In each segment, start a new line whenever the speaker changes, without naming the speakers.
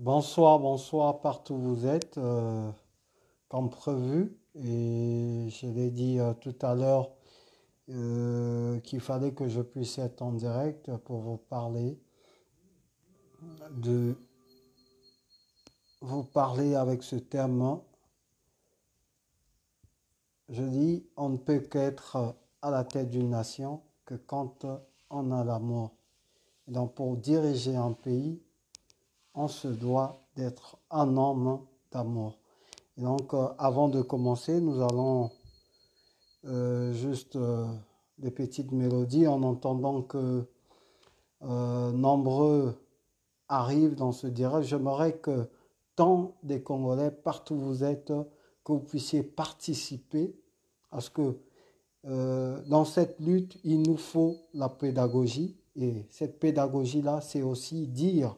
Bonsoir, bonsoir partout où vous êtes, comme prévu. Et je l'ai dit tout à l'heure qu'il fallait que je puisse être en direct pour de vous parler avec ce terme. Je dis, on ne peut qu'être à la tête d'une nation que quand on a l'amour. Donc pour diriger un pays, on se doit d'être un homme d'amour. Et donc avant de commencer, nous allons juste des petites mélodies en entendant que nombreux arrivent dans ce direct. J'aimerais que tant des Congolais, partout où vous êtes, que vous puissiez participer parce que dans cette lutte, il nous faut la pédagogie. Et cette pédagogie-là, c'est aussi dire,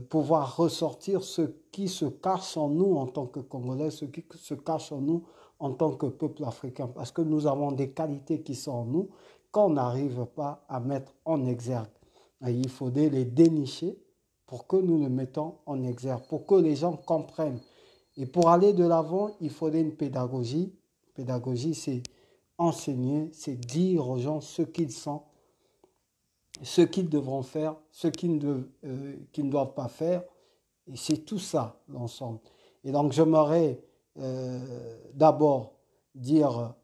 pouvoir ressortir ce qui se cache en nous en tant que Congolais, ce qui se cache en nous en tant que peuple africain. Parce que nous avons des qualités qui sont en nous qu'on n'arrive pas à mettre en exergue. Et il faudrait les dénicher pour que nous les mettons en exergue, pour que les gens comprennent. Et pour aller de l'avant, il faudrait une pédagogie. Pédagogie, c'est enseigner, c'est dire aux gens ce qu'ils sont, ce qu'ils devront faire, ce qu'ils ne doivent pas faire. Et c'est tout ça, l'ensemble. Et donc, j'aimerais d'abord dire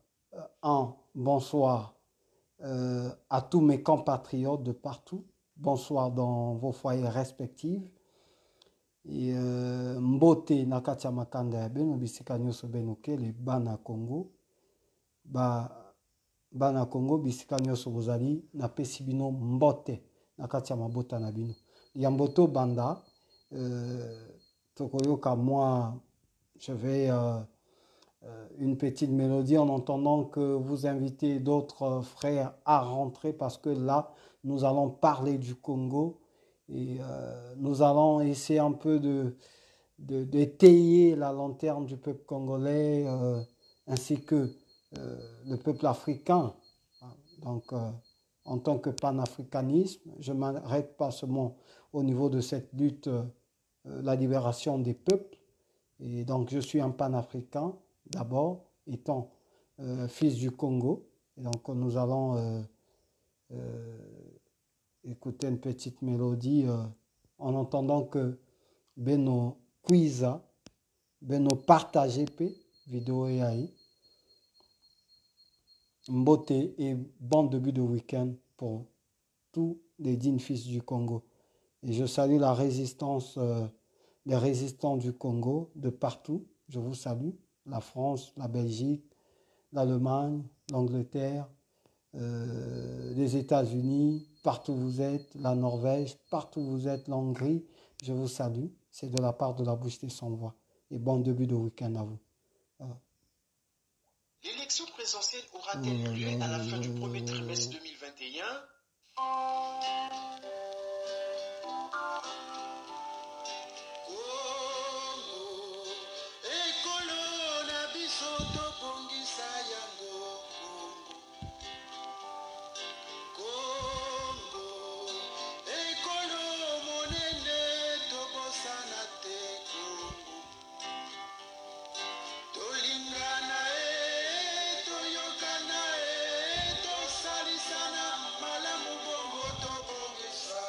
un bonsoir à tous mes compatriotes de partout. Bonsoir dans vos foyers respectifs. Et mbote nakati ya makanda ya beno bisika nyonso beno kele bana Congo. Bana Congo bisika nyonso bozali napesi bino mbote na kati ya mabota na bino. Yambo to banda tokoyoka moi je vais une petite mélodie en entendant que vous invitez d'autres frères à rentrer parce que là nous allons parler du Congo et nous allons essayer un peu d'étayer la lanterne du peuple congolais ainsi que le peuple africain. Donc, en tant que panafricanisme, je ne m'arrête pas seulement au niveau de cette lutte, la libération des peuples. Et donc, je suis un panafricain, d'abord, étant fils du Congo. Et donc, nous allons écouter une petite mélodie en entendant que Beno Kwiza, Beno partagé vidéo AI. Mbote et bon début de week-end pour tous les dignes fils du Congo. Et je salue la résistance, les résistants du Congo de partout. Je vous salue. La France, la Belgique, l'Allemagne, l'Angleterre, les États-Unis, partout où vous êtes, la Norvège, partout où vous êtes, l'Hongrie. Je vous salue. C'est de la part de la bouche des sans-voix. Et bon début de week-end à vous.
L'élection présidentielle aura-t-elle lieu à la fin du premier trimestre 2021? Sana malamu bongo to bongisa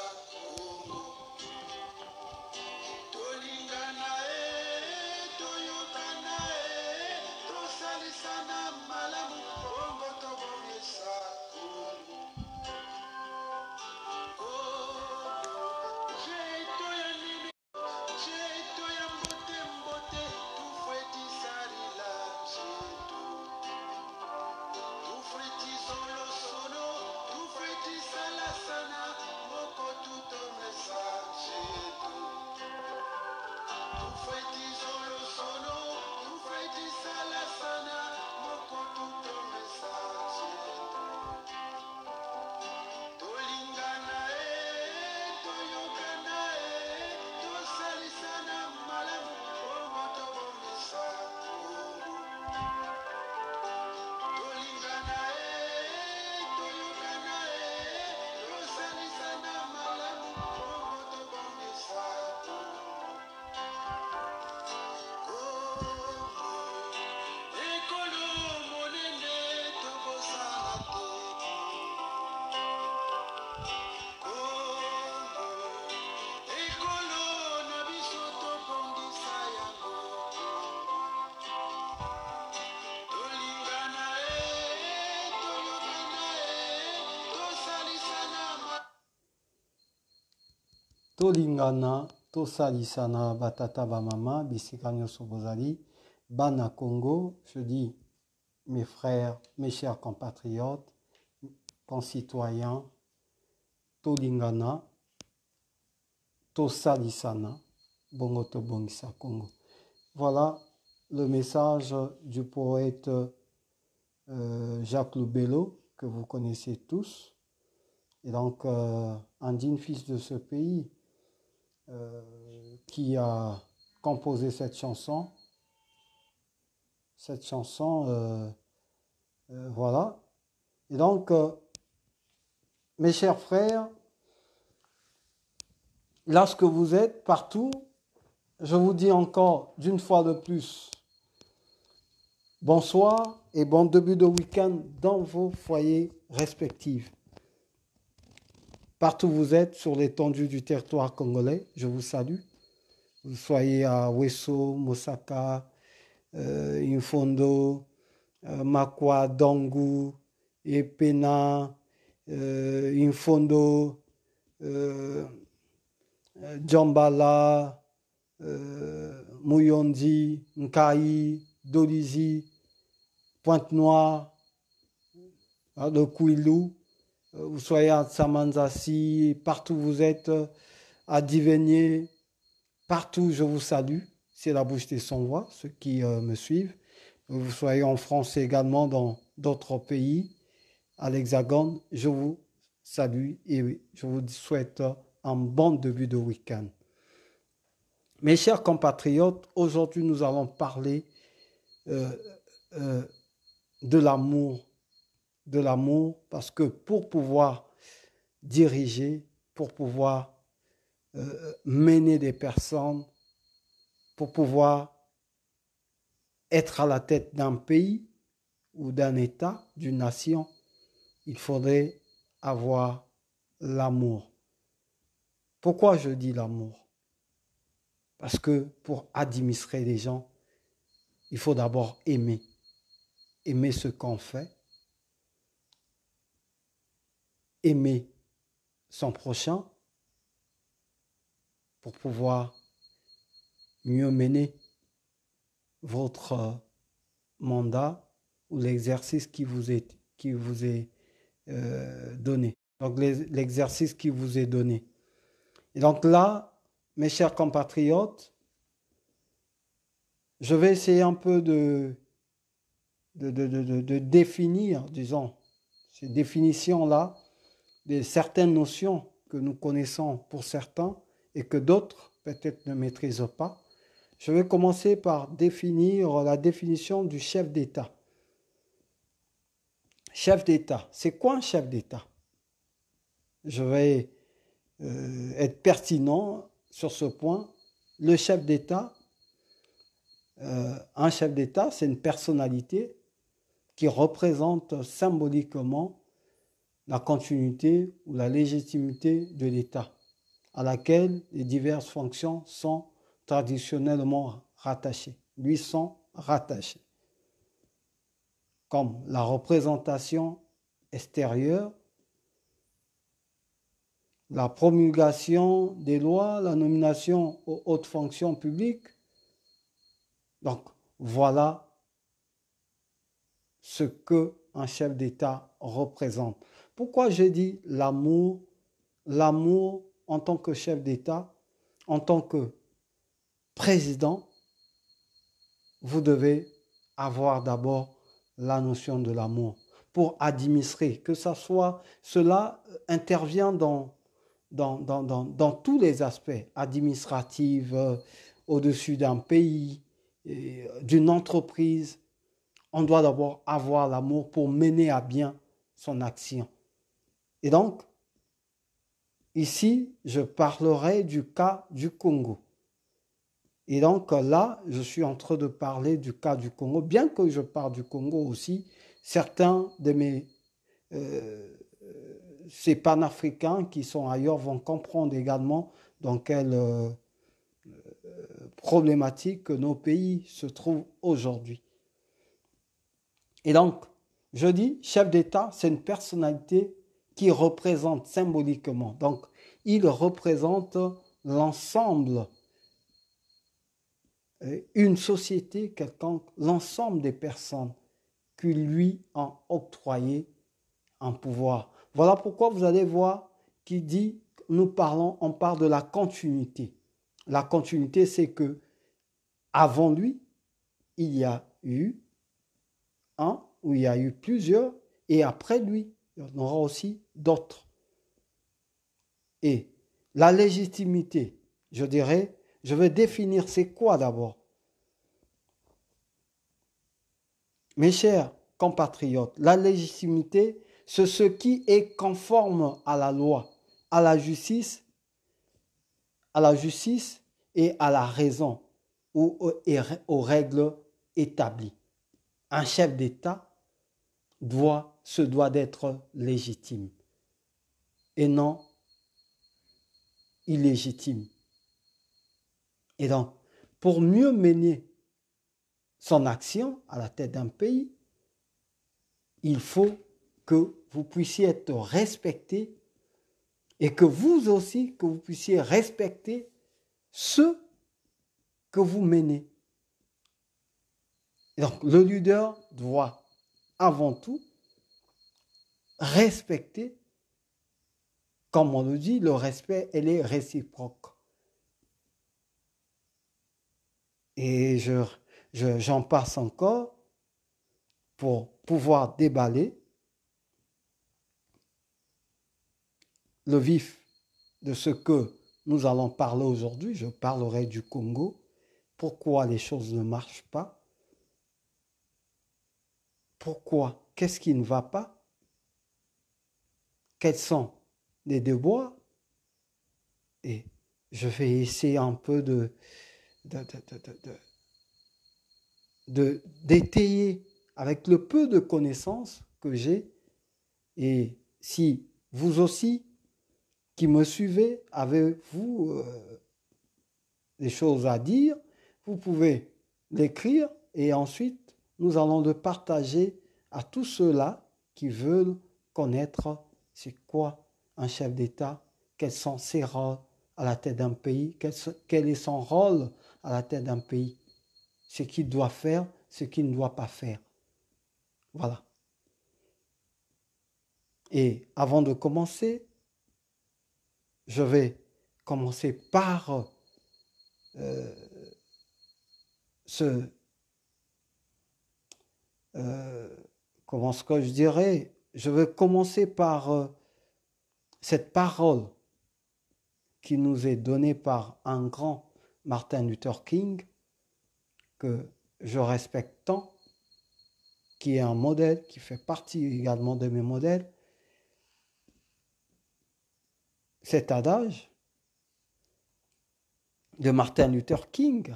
Tolingana, Tosalisana, Batata Bamama, Bisikanyo Sobozali, Bana Congo, je dis mes frères, mes chers compatriotes, concitoyens, Tolingana, Tosalisana, Bongoto Bongisa Congo. Voilà le message du poète Jacques Loubello, que vous connaissez tous. Et donc, un digne fils de ce pays qui a composé cette chanson. Cette chanson, voilà. Et donc, mes chers frères, lorsque vous êtes partout, je vous dis encore d'une fois de plus, bonsoir et bon début de week-end dans vos foyers respectifs. Partout où vous êtes sur l'étendue du territoire congolais, je vous salue. Vous soyez à Wesso, Mosaka, Infondo, Makwa, Dongu, Epena, Infondo, Djambala, Muyondi, Nkai, Dolizi, Pointe-Noire, le Kouilou, vous soyez à Tsamanzassi, partout où vous êtes, à Divenier, partout je vous salue, c'est la bouche des sans-voix, ceux qui me suivent. Vous soyez en France également, dans d'autres pays, à l'Hexagone, je vous salue et je vous souhaite un bon début de week-end. Mes chers compatriotes, aujourd'hui nous allons parler de l'amour. De l'amour, parce que pour pouvoir diriger, pour pouvoir mener des personnes, pour pouvoir être à la tête d'un pays ou d'un État, d'une nation, il faudrait avoir l'amour. Pourquoi je dis l'amour? Parce que pour administrer les gens, il faut d'abord aimer. Aimer ce qu'on fait. Aimer son prochain pour pouvoir mieux mener votre mandat ou l'exercice qui vous est donné. Donc l'exercice qui vous est donné. Et donc là, mes chers compatriotes, je vais essayer un peu de définir, disons, ces définitions-là, de certaines notions que nous connaissons pour certains et que d'autres peut-être ne maîtrisent pas. Je vais commencer par définir la définition du chef d'État. Chef d'État, c'est quoi un chef d'État? Je vais être pertinent sur ce point. Le chef d'État, un chef d'État, c'est une personnalité qui représente symboliquement la continuité ou la légitimité de l'État, à laquelle les diverses fonctions sont traditionnellement rattachées, lui sont rattachées, comme la représentation extérieure, la promulgation des lois, la nomination aux hautes fonctions publiques. Donc, voilà ce qu'un chef d'État représente. Pourquoi j'ai dit l'amour? L'amour en tant que chef d'État, en tant que président, vous devez avoir d'abord la notion de l'amour pour administrer, que ça soit, cela intervient dans tous les aspects administratifs, au-dessus d'un pays, d'une entreprise. On doit d'abord avoir l'amour pour mener à bien son action. Et donc, ici, je parlerai du cas du Congo. Et donc là, je suis en train de parler du cas du Congo. Bien que je parle du Congo aussi, certains de ces panafricains qui sont ailleurs vont comprendre également dans quelle problématique nos pays se trouvent aujourd'hui. Et donc, je dis, chef d'État, c'est une personnalité qui représente symboliquement. Donc, il représente l'ensemble, une société quelconque, l'ensemble des personnes qui lui ont octroyé un pouvoir. Voilà pourquoi vous allez voir qu'il dit, on parle de la continuité. La continuité, c'est que avant lui, il y a eu un, ou il y a eu plusieurs, et après lui, il y en aura aussi d'autres. Et la légitimité, je dirais, je vais définir c'est quoi d'abord. Mes chers compatriotes, la légitimité, c'est ce qui est conforme à la loi, à la justice et à la raison ou aux règles établies. Un chef d'État se doit d'être légitime et non illégitime. Et donc, pour mieux mener son action à la tête d'un pays, il faut que vous puissiez être respecté et que vous aussi, que vous puissiez respecter ceux que vous menez. Et donc, le leader doit avant tout respecter, comme on le dit, le respect, elle est réciproque. Et j'en passe encore pour pouvoir déballer le vif de ce que nous allons parler aujourd'hui. Je parlerai du Congo. Pourquoi les choses ne marchent pas? Pourquoi? Qu'est-ce qui ne va pas? Quels sont les déboires? Et je vais essayer un peu d'étayer avec le peu de connaissances que j'ai. Et si vous aussi, qui me suivez, avez-vous des choses à dire, vous pouvez l'écrire et ensuite nous allons le partager à tous ceux-là qui veulent connaître c'est quoi un chef d'État, quels sont ses rôles à la tête d'un pays, quel est son rôle à la tête d'un pays, ce qu'il doit faire, ce qu'il ne doit pas faire. Voilà. Et avant de commencer, je vais commencer par comment est-ce que je dirais, je vais commencer par cette parole qui nous est donnée par un grand Martin Luther King, que je respecte tant, qui est un modèle, qui fait partie également de mes modèles. Cet adage de Martin Luther King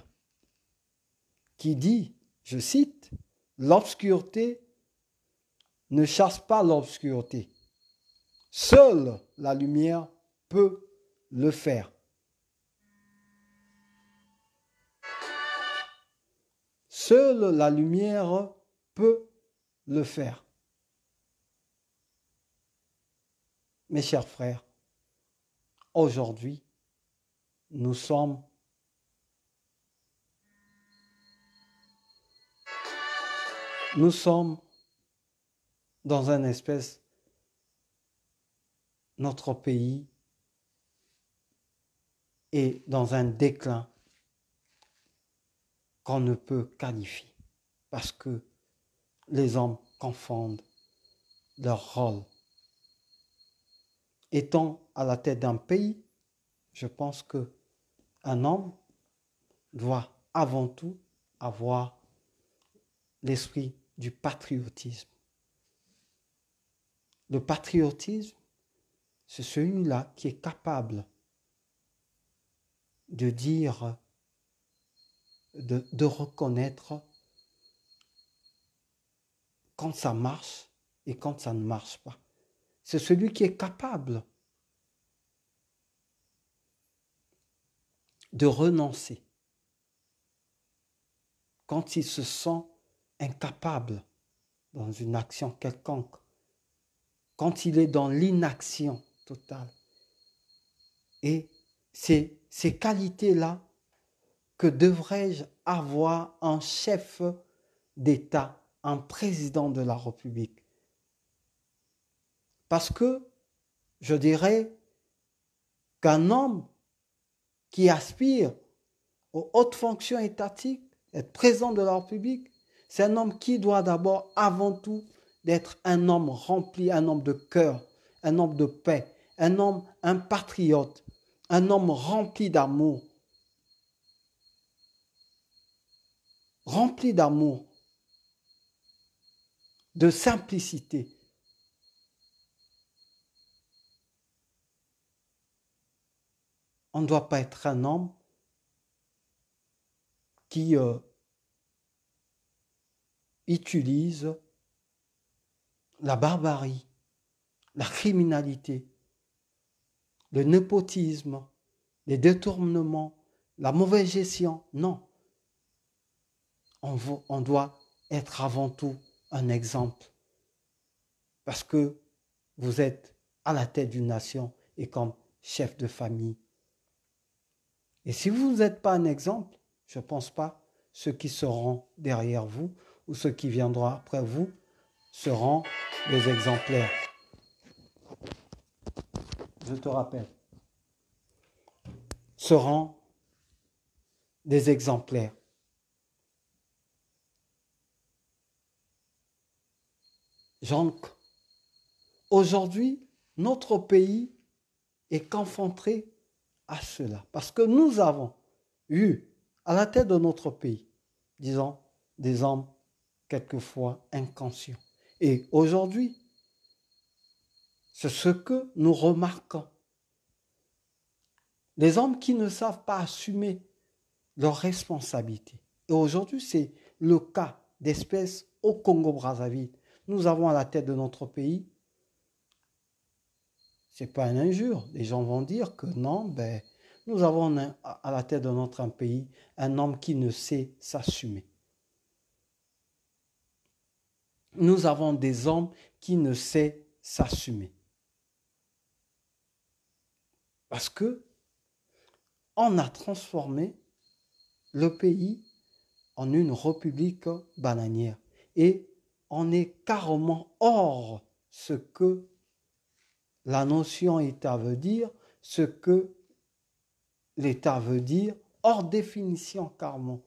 qui dit, je cite, « L'obscurité ne chasse pas l'obscurité. Seule la lumière peut le faire. » Seule la lumière peut le faire. Mes chers frères, aujourd'hui, nous sommes dans un espèce, notre pays est dans un déclin qu'on ne peut qualifier parce que les hommes confondent leur rôle. Étant à la tête d'un pays, je pense qu'un homme doit avant tout avoir l'esprit du patriotisme. Le patriotisme, c'est celui-là qui est capable de dire, de reconnaître quand ça marche et quand ça ne marche pas. C'est celui qui est capable de renoncer quand il se sent incapable dans une action quelconque, quand il est dans l'inaction totale. Et c'est ces qualités-là que devrait-je avoir un chef d'État, un président de la République. Parce que je dirais qu'un homme qui aspire aux hautes fonctions étatiques, être président de la République, c'est un homme qui doit d'abord, avant tout, d'être un homme rempli, un homme de cœur, un homme de paix, un homme, un patriote, un homme rempli d'amour. Rempli d'amour, de simplicité. On ne doit pas être un homme qui utilise la barbarie, la criminalité, le népotisme, les détournements, la mauvaise gestion. Non. On doit être avant tout un exemple. Parce que vous êtes à la tête d'une nation et comme chef de famille. Et si vous n'êtes pas un exemple, je ne pense pas ceux qui seront derrière vous ou ceux qui viendront après vous seront des exemplaires. Je te rappelle, seront des exemplaires. Donc, aujourd'hui, notre pays est confronté à cela. Parce que nous avons eu à la tête de notre pays, disons, des hommes quelquefois inconscients. Et aujourd'hui, c'est ce que nous remarquons. Les hommes qui ne savent pas assumer leurs responsabilités. Et aujourd'hui, c'est le cas d'espèces au Congo-Brazzaville. Nous avons à la tête de notre pays, ce n'est pas une injure. Les gens vont dire que non, nous avons à la tête de notre pays un homme qui ne sait s'assumer. Nous avons des hommes qui ne savent s'assumer. Parce que on a transformé le pays en une république bananière. Et on est carrément hors ce que la notion État veut dire, ce que l'État veut dire, hors définition carrément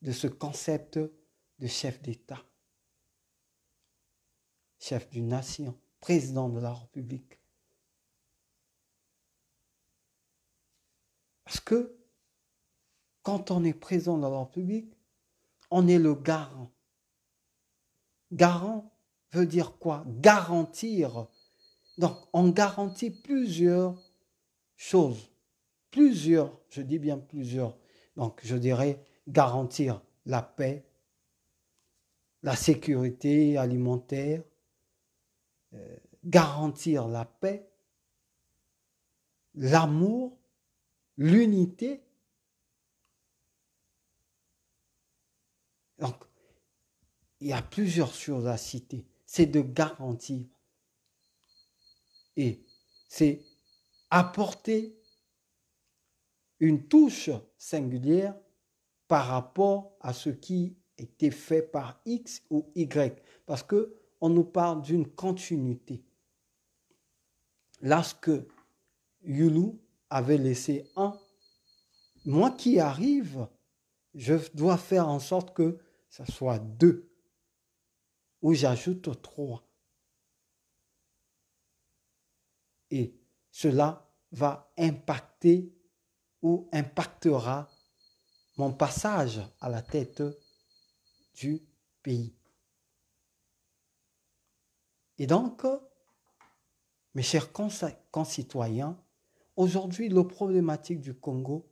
de ce concept de chef d'État, chef d'une nation, président de la République. Parce que quand on est président de la République, on est le garant. Garant veut dire quoi? Garantir. Donc, on garantit plusieurs choses. Plusieurs, je dis bien plusieurs. Donc, je dirais garantir la paix, la sécurité alimentaire, garantir la paix, l'amour, l'unité. Donc, il y a plusieurs choses à citer. C'est de garantir. Et c'est apporter une touche singulière par rapport à ce qui était fait par X ou Y. Parce qu'on nous parle d'une continuité. Lorsque Yulu avait laissé un, moi qui arrive, je dois faire en sorte que ça soit 2, ou j'ajoute 3. Et cela va impacter ou impactera mon passage à la tête du pays. Et donc, mes chers concitoyens, aujourd'hui, la problématique du Congo,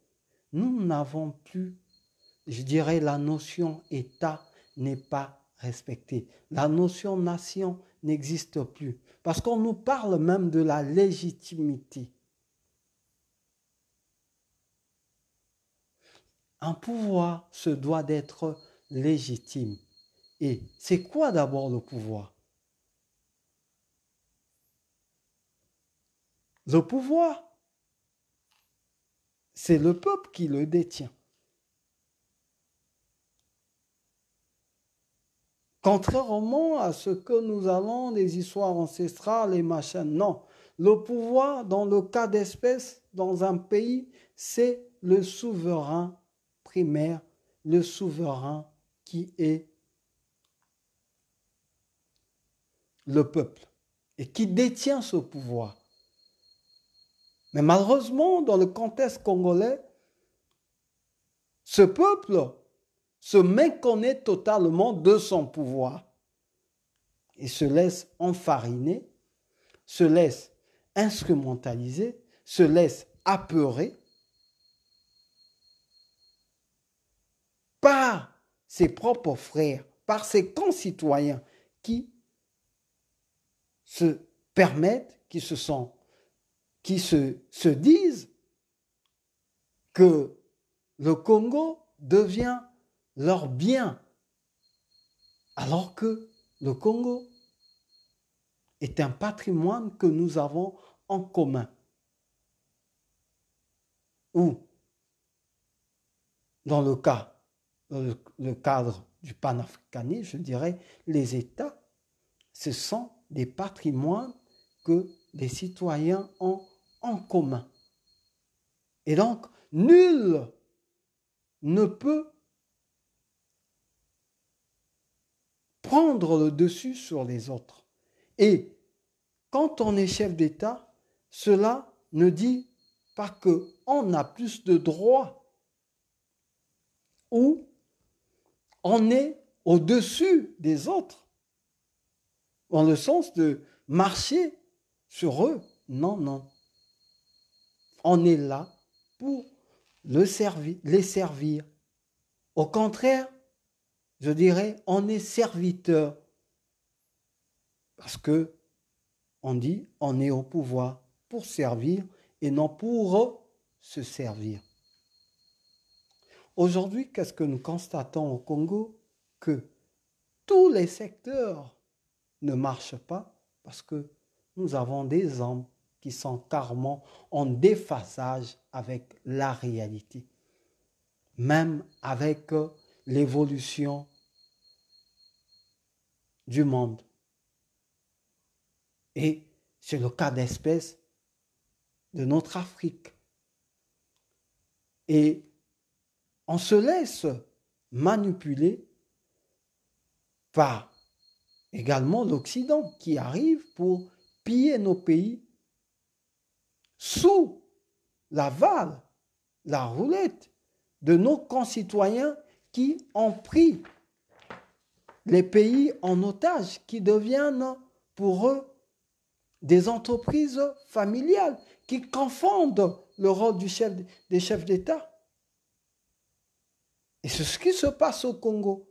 nous n'avons plus, je dirais, la notion État n'est pas respectée. La notion nation n'existe plus. Parce qu'on nous parle même de la légitimité. Un pouvoir se doit d'être légitime. Et c'est quoi d'abord le pouvoir? Le pouvoir, c'est le peuple qui le détient. Contrairement à ce que nous allons, les histoires ancestrales, les machins, non. Le pouvoir, dans le cas d'espèce, dans un pays, c'est le souverain primaire, le souverain qui est le peuple et qui détient ce pouvoir. Mais malheureusement, dans le contexte congolais, ce peuple se méconnaît totalement de son pouvoir et se laisse enfariner, se laisse instrumentaliser, se laisse apeurer par ses propres frères, par ses concitoyens qui se permettent, qui se disent que le Congo devient leur bien, alors que le Congo est un patrimoine que nous avons en commun. Ou, dans le cadre du panafricanisme, je dirais, les États, ce sont des patrimoines que les citoyens ont en commun. Et donc, nul ne peut prendre le dessus sur les autres. Et quand on est chef d'État, cela ne dit pas qu'on a plus de droits ou on est au-dessus des autres, dans le sens de marcher sur eux. Non, non. On est là pour les servir. Au contraire, je dirais, on est serviteur. Parce que on dit, on est au pouvoir pour servir et non pour se servir. Aujourd'hui, qu'est-ce que nous constatons au Congo? Que tous les secteurs ne marchent pas parce que nous avons des hommes qui sont carrément en déphasage avec la réalité, même avec l'évolution du monde. Et c'est le cas d'espèce de notre Afrique. Et on se laisse manipuler par également l'Occident qui arrive pour piller nos pays sous l'aval, la roulette de nos concitoyens qui ont pris les pays en otage, qui deviennent pour eux des entreprises familiales, qui confondent le rôle des chefs d'État. Et c'est ce qui se passe au Congo.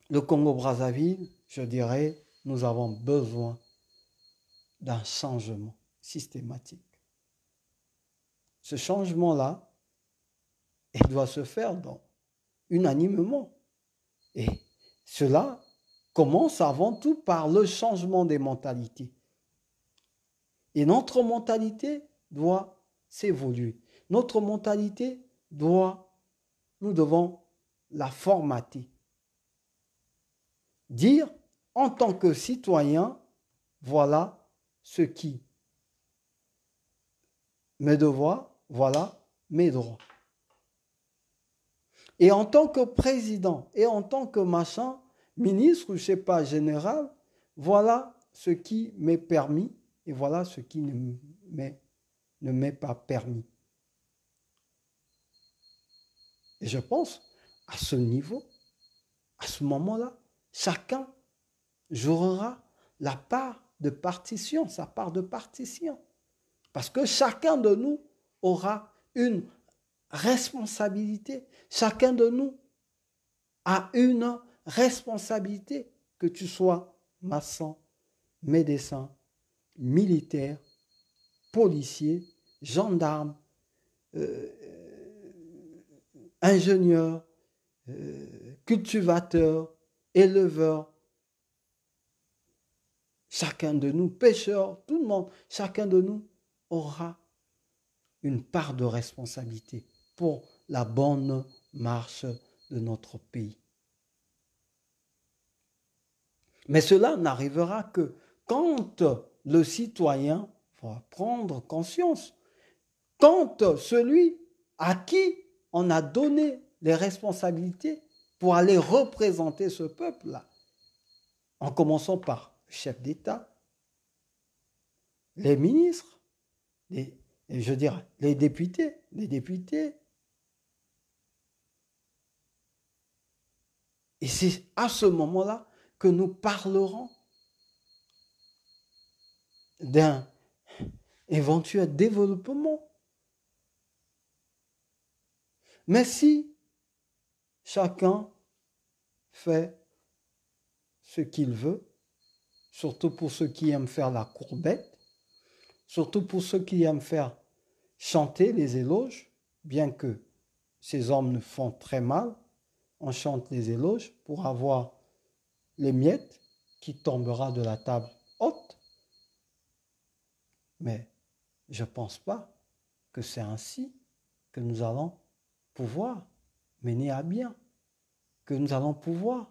Le Congo-Brazzaville, je dirais, nous avons besoin d'un changement systématique. Ce changement-là, il doit se faire unanimement. Et cela commence avant tout par le changement des mentalités. Et notre mentalité doit s'évoluer. Notre mentalité nous devons la formater. Dire, en tant que citoyen, voilà ce qui mes devoirs, voilà mes droits. Et en tant que président, et en tant que machin, ministre, je ne sais pas, général, voilà ce qui m'est permis, et voilà ce qui ne m'est pas permis. Et je pense, à ce niveau, à ce moment-là, chacun jouera la part de partition, sa part de partition. Parce que chacun de nous aura une responsabilité. Chacun de nous a une responsabilité, que tu sois maçon, médecin, militaire, policier, gendarme, ingénieur, cultivateur, éleveur, chacun de nous, pécheurs, tout le monde, chacun de nous aura une part de responsabilité pour la bonne marche de notre pays. Mais cela n'arrivera que quand le citoyen va prendre conscience, quand celui à qui on a donné les responsabilités pour aller représenter ce peuple-là, en commençant par le chef d'État, les ministres, les députés, Et c'est à ce moment-là que nous parlerons d'un éventuel développement. Mais si chacun fait ce qu'il veut, surtout pour ceux qui aiment faire la courbette, surtout pour ceux qui aiment faire chanter les éloges, bien que ces hommes nous font très mal, on chante les éloges pour avoir les miettes qui tombera de la table haute. Mais je ne pense pas que c'est ainsi que nous allons pouvoir mener à bien, que nous allons pouvoir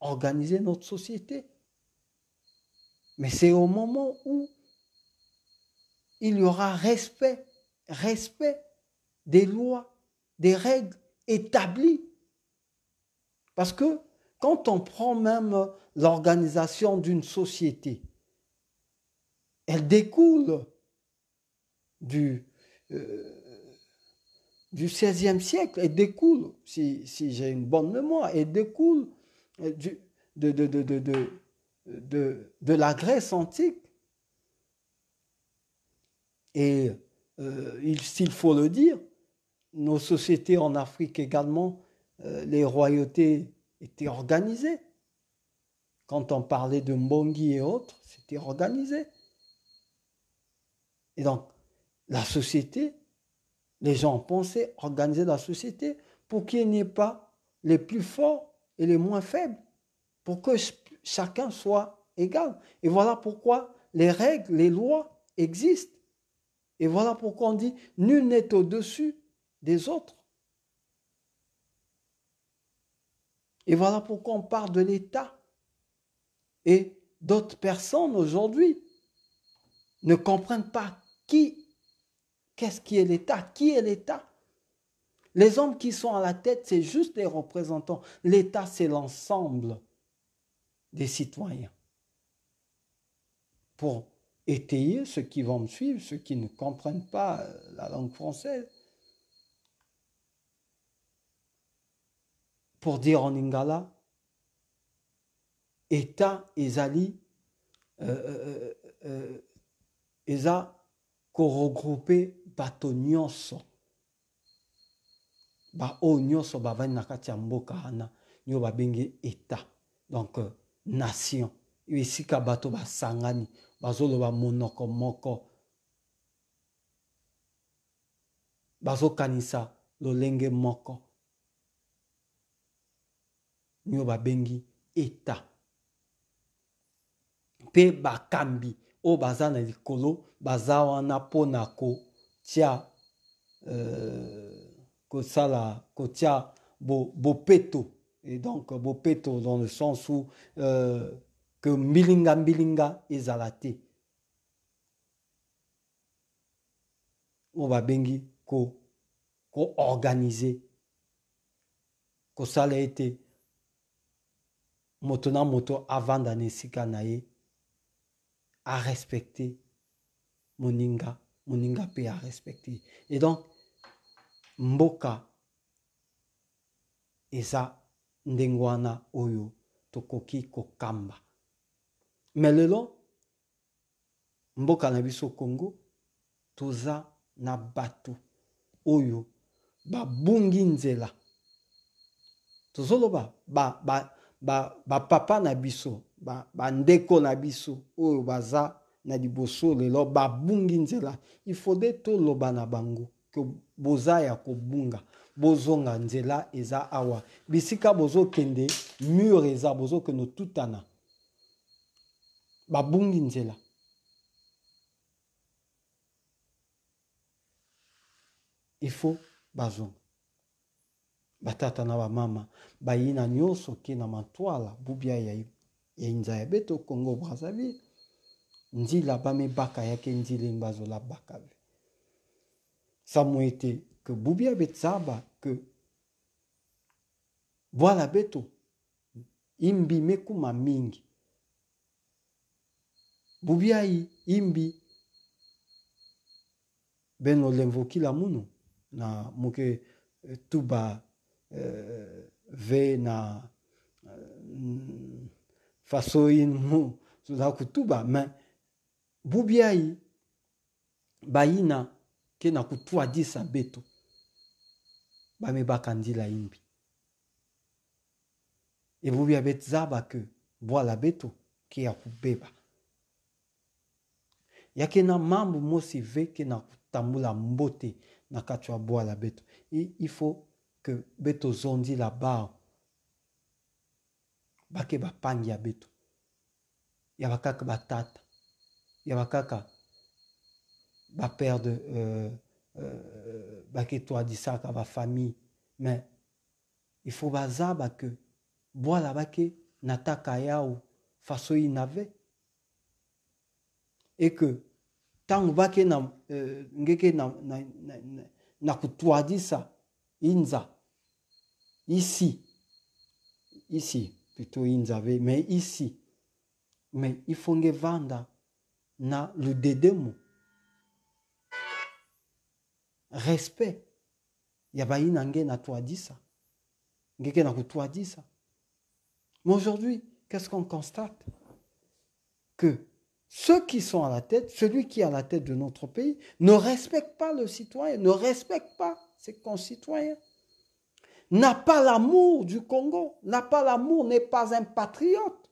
organiser notre société. Mais c'est au moment où il y aura respect des lois, des règles établies. Parce que quand on prend même l'organisation d'une société, elle découle du XVIe siècle, elle découle, si j'ai une bonne mémoire, elle découle de la Grèce antique. Et s'il faut le dire, nos sociétés en Afrique également, les royautés étaient organisées. Quand on parlait de Mbongi et autres, c'était organisé. Et donc, la société, les gens pensaient organiser la société pour qu'il n'y ait pas les plus forts et les moins faibles, pour que chacun soit égal. Et voilà pourquoi les règles, les lois existent. Et voilà pourquoi on dit « nul n'est au-dessus des autres ». Et voilà pourquoi on parle de l'État. Et d'autres personnes aujourd'hui ne comprennent pas qu'est-ce qui est l'État, qui est l'État. Les hommes qui sont à la tête, c'est juste des représentants. L'État, c'est l'ensemble des citoyens. Pour étayer ceux qui vont me suivre, ceux qui ne comprennent pas la langue française, pour dire en lingala, État ezali eza koregrouper bato nyonso ba o nyonso bavandi na kati ya mboka wana nyo babengi État, donc nation esika bato basangani bazoloba monoko moko bazokanisa lolenge moko nyo babengi État. Pe bakambi o baza na likolo baza wana pona kotia kotia bopeto, et donc bopeto dans le sens où que mbilinga ezala te o babengi ko organiser kosala ete moto na moto avanda na esika na ye à respecter moninga pe à respecter. Et donc mboka eza ndengwana oyo tokoki kokamba. Mais lelo mboka na biso Congo toza na bato oyo babungi nzela. Tozoloba ba papa na biso, ba ndeko na biso oyo baza na liboso lelo babungi nzela. Il faudrait to loba na bango que boza ya kobunga bozonga nzela eza awa bisika bozo kende mur eza bozo keno tutana babungi nzela. Il faut bazonga. Batata na bamama bayina nyonso ke na matwala bubia ya inza ya beto Congo Brazzaville. Nzila bamebaka yake nzile mbazola bakave. Samuete que bubia betzaba que voilà beto imbi mekuma mingi. Bubia imbi beno lemvoki la munu na muke tuba ve na faso in mu suda kutuba mais bubiai baina ke na kutua disa beto bame bakandila imbi e bubia betzaba que boala beto ke ya kubeba yake na mambo mosi ve ke na kutambula mbote na kachwa boala beto. Il faut que beto zondi la ba bake bapangi ya beto ya bakaka batata ya bakaka bapère de bake toi disaka ba famille mais il faut bazaba que boala bake nataka yao faso inave et que tant bake na ngeke na kutuadisa inza ici plutôt inzave mais ici mais il faut ngevanda na le dedemo respect ya baina nge na tuadisa ngeke na kutuadisa. Mais aujourd'hui qu'est-ce qu'on constate? Que ceux qui sont à la tête, celui qui est à la tête de notre pays, ne respecte pas le citoyen, ne respecte pas ses concitoyens, n'a pas l'amour du Congo, n'a pas l'amour, n'est pas un patriote.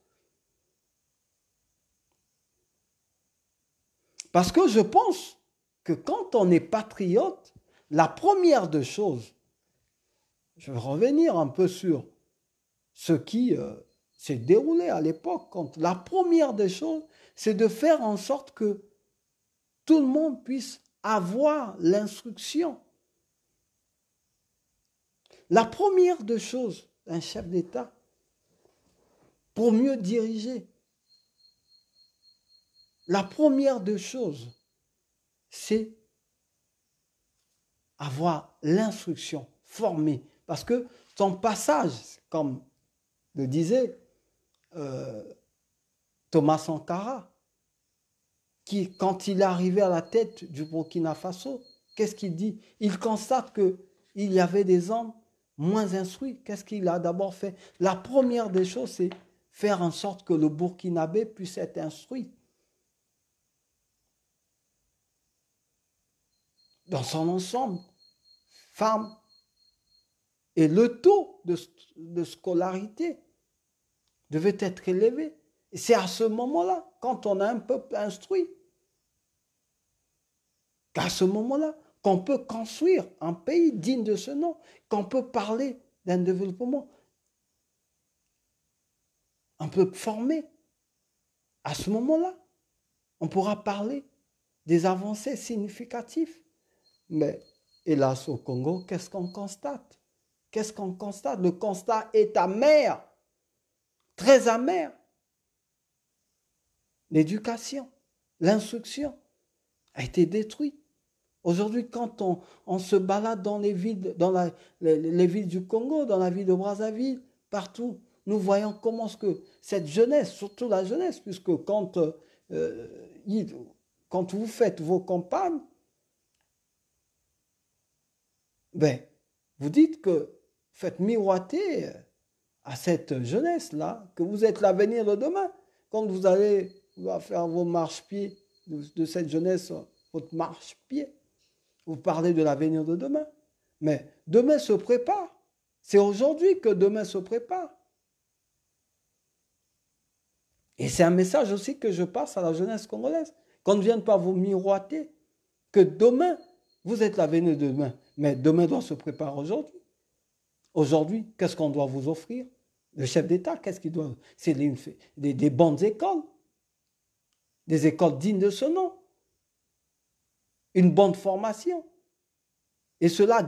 Parce que je pense que quand on est patriote, la première des choses, je vais revenir un peu sur ce qui s'est déroulé à l'époque, la première des choses, c'est de faire en sorte que tout le monde puisse avoir l'instruction. La première des choses, un chef d'État, pour mieux diriger, la première des choses, c'est avoir l'instruction, former. Parce que son passage, comme le disait Thomas Sankara, qui, quand il est arrivé à la tête du Burkina Faso, qu'est-ce qu'il dit? Il constate qu'il y avait des hommes moins instruits. Qu'est-ce qu'il a d'abord fait? La première des choses, c'est faire en sorte que le Burkinabé puisse être instruit dans son ensemble, femmes, et le taux de scolarité devait être élevé. Et c'est à ce moment-là, quand on a un peuple instruit, qu'à ce moment-là, qu'on peut construire un pays digne de ce nom, qu'on peut parler d'un développement, un peuple formé. À ce moment-là, on pourra parler des avancées significatives. Mais hélas, au Congo, qu'est-ce qu'on constate? Qu'est-ce qu'on constate? Le constat est amer, très amer. L'éducation, l'instruction a été détruite. Aujourd'hui, quand on se balade dans les villes, les villes du Congo, dans la ville de Brazzaville, partout, nous voyons comment est-ce que cette jeunesse, surtout la jeunesse, puisque quand vous faites vos campagnes, ben, vous dites que faites miroiter à cette jeunesse-là, que vous êtes l'avenir de demain. Quand vous allez faire vos marche-pieds de cette jeunesse, votre marche-pied, vous parlez de l'avenir de demain. Mais demain se prépare. C'est aujourd'hui que demain se prépare. Et c'est un message aussi que je passe à la jeunesse congolaise. Qu'on ne vienne pas vous miroiter que demain, vous êtes l'avenir de demain. Mais demain doit se préparer aujourd'hui. Aujourd'hui, qu'est-ce qu'on doit vous offrir? Le chef d'État, qu'est-ce qu'il doit? C'est des bonnes écoles. des écoles dignes de ce nom, une bonne formation. Et cela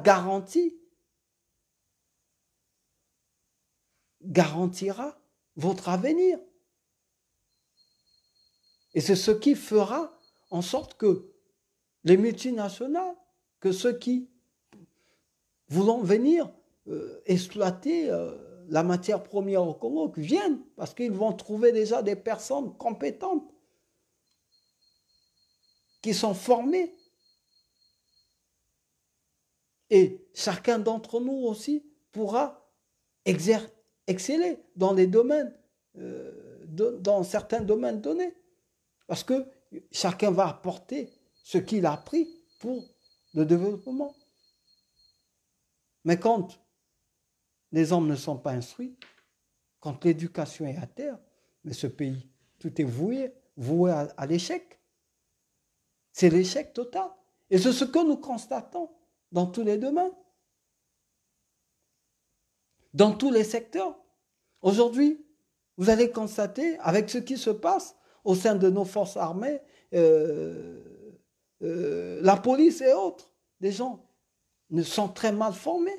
garantira votre avenir. Et c'est ce qui fera en sorte que les multinationales, que ceux qui voulont venir exploiter la matière première au Congo viennent, parce qu'ils vont trouver déjà des personnes compétentes qui sont formées. Et chacun d'entre nous aussi pourra exceller dans les domaines, dans certains domaines donnés. Parce que chacun va apporter ce qu'il a appris pour le développement. Mais quand les hommes ne sont pas instruits, quand l'éducation est à terre, mais ce pays, tout est voué à l'échec. C'est l'échec total. Et c'est ce que nous constatons dans tous les domaines, dans tous les secteurs. Aujourd'hui, vous allez constater, avec ce qui se passe au sein de nos forces armées, la police et autres, des gens sont très mal formés.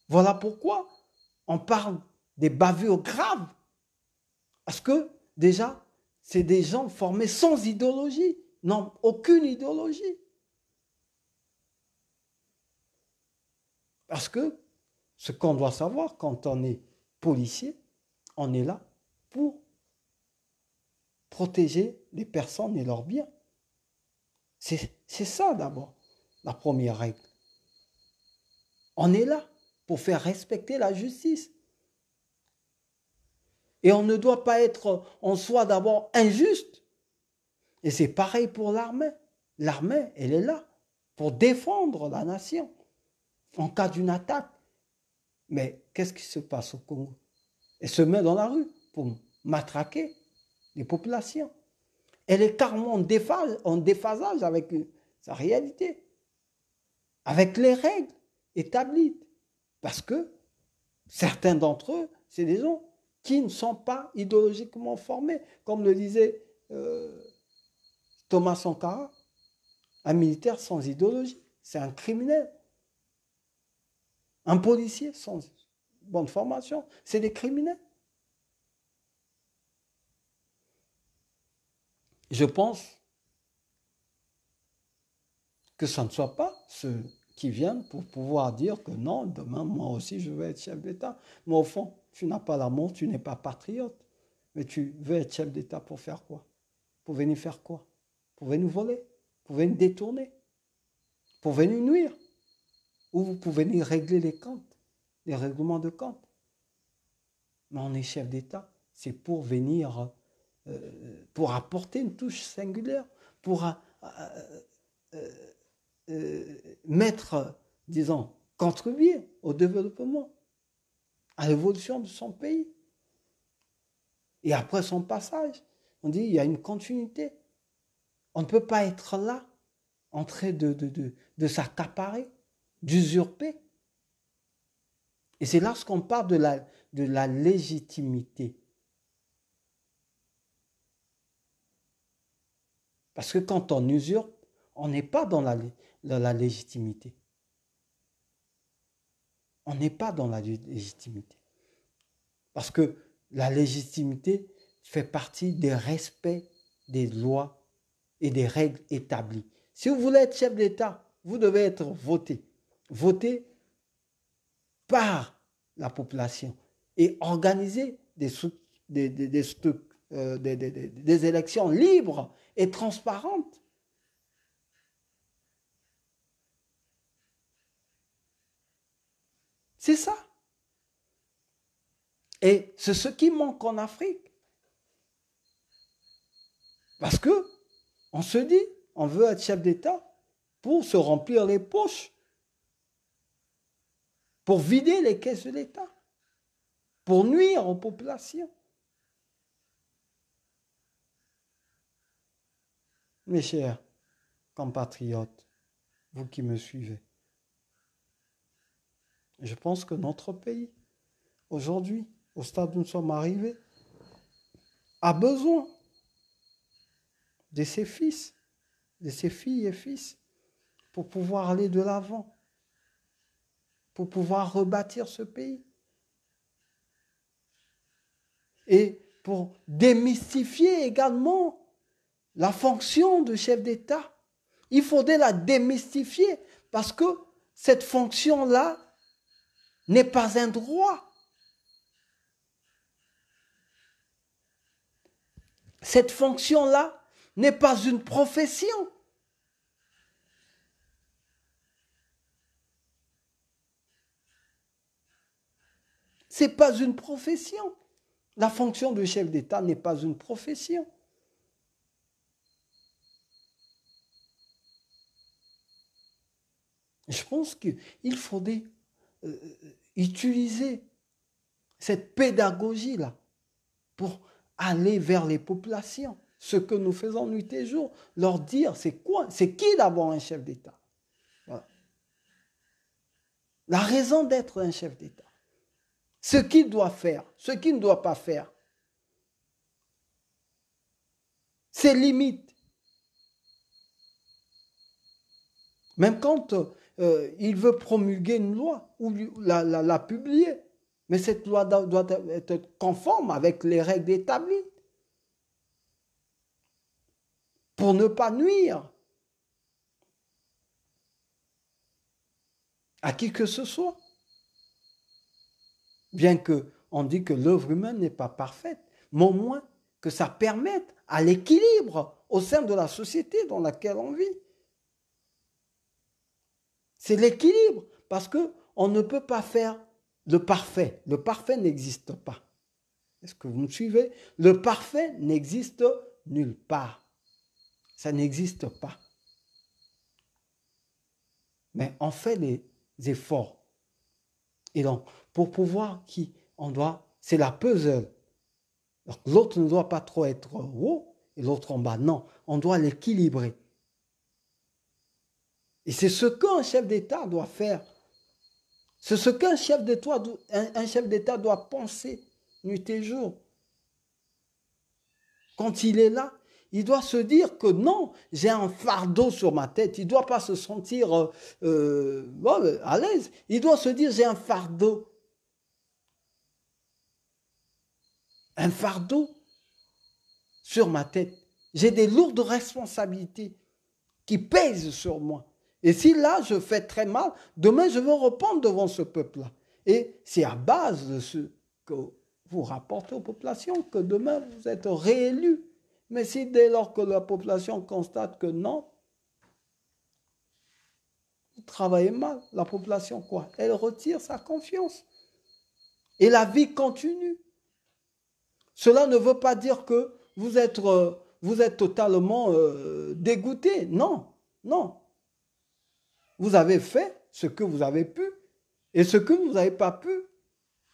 Voilà pourquoi on parle des bavures graves. Parce que déjà, c'est des gens formés sans idéologie, n'ont aucune idéologie. Parce que ce qu'on doit savoir quand on est policier, on est là pour protéger les personnes et leurs biens. C'est ça d'abord, la première règle. On est là pour faire respecter la justice. Et on ne doit pas être en soi d'abord injuste. Et c'est pareil pour l'armée. L'armée, elle est là pour défendre la nation en cas d'une attaque. Mais qu'est-ce qui se passe au Congo? Elle se met dans la rue pour matraquer les populations. Elle est carrément en déphasage avec sa réalité, avec les règles établies. Parce que certains d'entre eux, c'est des gens qui ne sont pas idéologiquement formés. Comme le disait Thomas Sankara, un militaire sans idéologie, c'est un criminel. Un policier sans bonne formation, c'est des criminels. Je pense que ce ne soit pas ceux qui viennent pour pouvoir dire que non, demain, moi aussi, je veux être chef d'État. Mais au fond, tu n'as pas l'amour, tu n'es pas patriote. Mais tu veux être chef d'État pour faire quoi? Pour venir faire quoi? Pour venir voler? Pour venir détourner? Pour venir nuire? Ou pour venir régler les comptes, les règlements de compte? Mais on est chef d'État, c'est pour venir, pour apporter une touche singulière, pour mettre, disons, contribuer au développement, à l'évolution de son pays. Et après son passage, on dit il y a une continuité. On ne peut pas être là en train de s'accaparer, d'usurper. Et c'est lorsqu'on parle de la légitimité. Parce que quand on usurpe, on n'est pas dans la légitimité. On n'est pas dans la légitimité. Parce que la légitimité fait partie des respects des lois et des règles établies. Si vous voulez être chef d'État, vous devez être voté. Voté par la population et organiser des élections libres et transparentes. C'est ça. Et c'est ce qui manque en Afrique. Parce que on se dit, on veut être chef d'État pour se remplir les poches, pour vider les caisses de l'État, pour nuire aux populations. Mes chers compatriotes, vous qui me suivez, je pense que notre pays, aujourd'hui, au stade où nous sommes arrivés, a besoin de ses fils, de ses filles et fils, pour pouvoir aller de l'avant, pour pouvoir rebâtir ce pays. Et pour démystifier également la fonction de chef d'État. Il faudrait la démystifier parce que cette fonction-là n'est pas un droit. Cette fonction-là n'est pas une profession. Ce n'est pas une profession. La fonction de chef d'État n'est pas une profession. Je pense qu'il faudrait utiliser cette pédagogie-là pour aller vers les populations. Ce que nous faisons nuit et jour, leur dire c'est quoi, c'est qui d'abord un chef d'État. Voilà. La raison d'être un chef d'État. Ce qu'il doit faire, ce qu'il ne doit pas faire. Ses limites. Même quand il veut promulguer une loi ou la publier, mais cette loi doit être conforme avec les règles établies pour ne pas nuire à qui que ce soit. Bien qu'on dit que l'œuvre humaine n'est pas parfaite, mais au moins que ça permette à l'équilibre au sein de la société dans laquelle on vit. C'est l'équilibre, parce qu'on ne peut pas faire le parfait. Le parfait n'existe pas. Est-ce que vous me suivez? Le parfait n'existe nulle part. Ça n'existe pas. Mais on fait les efforts. Et donc, pour pouvoir c'est la puzzle. L'autre ne doit pas trop être haut et l'autre en bas. Non, on doit l'équilibrer. Et c'est ce qu'un chef d'État doit faire. C'est ce qu'un chef d'État doit penser nuit et jour. Quand il est là, il doit se dire que non, j'ai un fardeau sur ma tête. Il ne doit pas se sentir à l'aise. Il doit se dire, j'ai un fardeau. Un fardeau sur ma tête. J'ai des lourdes responsabilités qui pèsent sur moi. Et si là, je fais très mal, demain, je veux répondre devant ce peuple-là. Et c'est à base de ce que vous rapportez aux populations que demain, vous êtes réélu. Mais si dès lors que la population constate que non, vous travaillez mal, la population quoi? Elle retire sa confiance. Et la vie continue. Cela ne veut pas dire que vous êtes totalement dégoûté. Non, non. Vous avez fait ce que vous avez pu et ce que vous n'avez pas pu.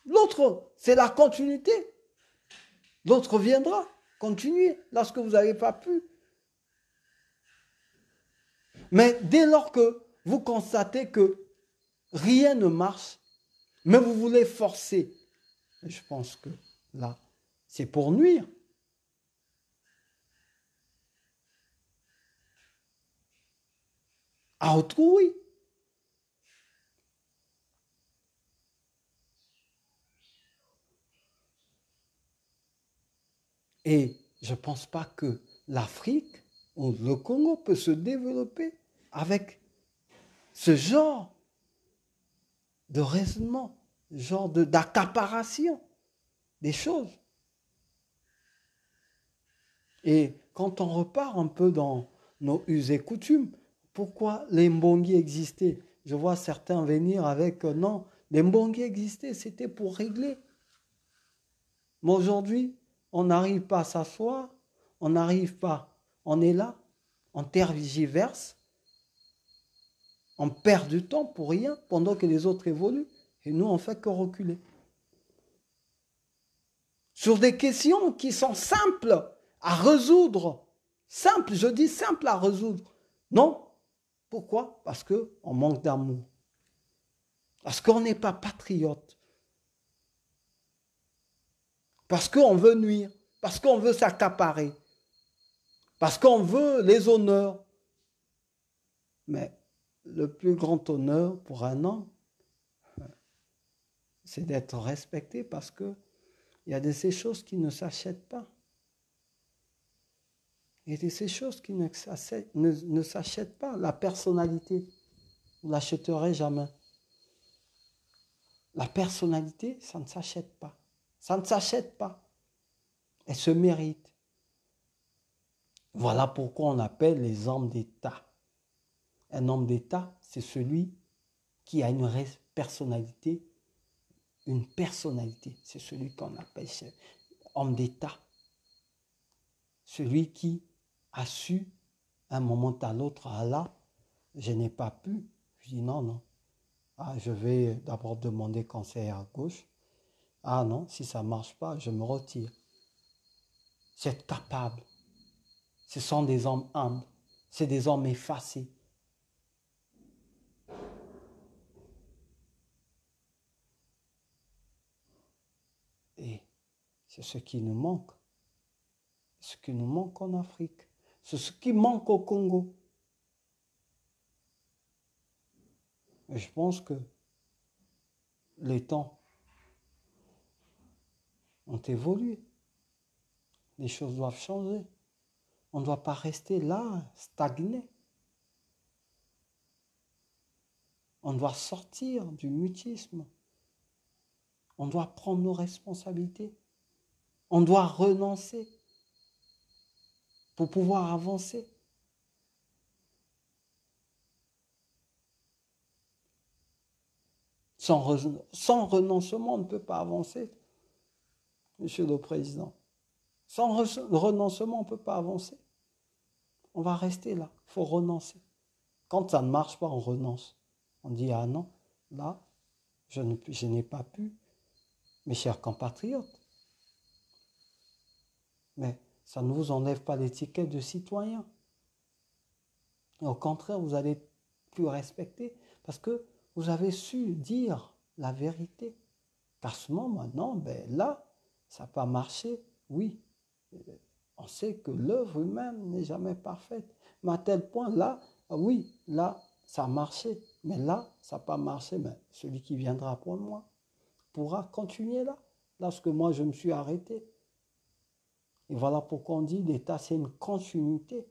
L'autre, c'est la continuité. L'autre viendra continuer lorsque vous n'avez pas pu. Mais dès lors que vous constatez que rien ne marche, mais vous voulez forcer, je pense que là, c'est pour nuire. À autrui. Et je ne pense pas que l'Afrique ou le Congo peut se développer avec ce genre de raisonnement, genre d'accaparation des choses. Et quand on repart un peu dans nos us et coutumes, pourquoi les Mbongi existaient? Je vois certains venir avec non, les Mbongi existaient, c'était pour régler. Mais aujourd'hui, on n'arrive pas à s'asseoir, on n'arrive pas, on est là, on tergiverse, on perd du temps pour rien pendant que les autres évoluent et nous on fait que reculer. Sur des questions qui sont simples à résoudre, simples, je dis simples à résoudre. Non. Pourquoi? Parce qu'on manque d'amour. Parce qu'on n'est pas patriote. Parce qu'on veut nuire. Parce qu'on veut s'accaparer. Parce qu'on veut les honneurs. Mais le plus grand honneur pour un homme, c'est d'être respecté parce que il y a de ces choses qui ne s'achètent pas. Il y a de ces choses qui ne s'achètent pas. La personnalité, vous ne l'achèterez jamais. La personnalité, ça ne s'achète pas. Ça ne s'achète pas. Elle se mérite. Voilà pourquoi on appelle les hommes d'État. Un homme d'État, c'est celui qui a une personnalité. Une personnalité, c'est celui qu'on appelle homme d'État. Celui qui a su, un moment à l'autre, ah là, je n'ai pas pu. Je dis non, non. Ah, je vais d'abord demander conseil à gauche. Ah non, si ça ne marche pas, je me retire. C'est capable. Ce sont des hommes humbles. C'est des hommes effacés. Et c'est ce qui nous manque. Ce qui nous manque en Afrique. C'est ce qui manque au Congo. Et je pense que les temps ont évolué. Les choses doivent changer. On ne doit pas rester là, stagné. On doit sortir du mutisme. On doit prendre nos responsabilités. On doit renoncer pour pouvoir avancer. Sans renoncement, on ne peut pas avancer, Monsieur le Président. Sans renoncement, on ne peut pas avancer. On va rester là. Il faut renoncer. Quand ça ne marche pas, on renonce. On dit, ah non, là, je n'ai pas pu. Mes chers compatriotes. Mais ça ne vous enlève pas l'étiquette de citoyen. Au contraire, vous allez plus respecter parce que vous avez su dire la vérité. Car seulement maintenant, ben là, ça n'a pas marché. Oui, on sait que l'œuvre humaine n'est jamais parfaite. Mais à tel point, là, oui, là, ça a marché. Mais là, ça n'a pas marché. Mais celui qui viendra après moi pourra continuer là, lorsque moi, je me suis arrêté. Et voilà pourquoi on dit l'État, c'est une continuité.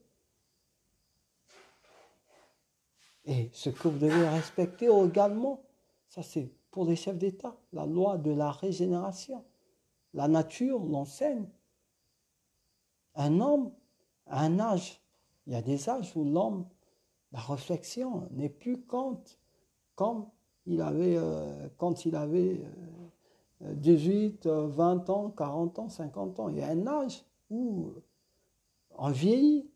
Et ce que vous devez respecter également, ça c'est pour les chefs d'État, la loi de la régénération. La nature l'enseigne. Un homme à un âge, il y a des âges où l'homme, la réflexion n'est plus comme il avait, quand il avait 18, 20 ans, 40 ans, 50 ans. Il y a un âge où on vieillit.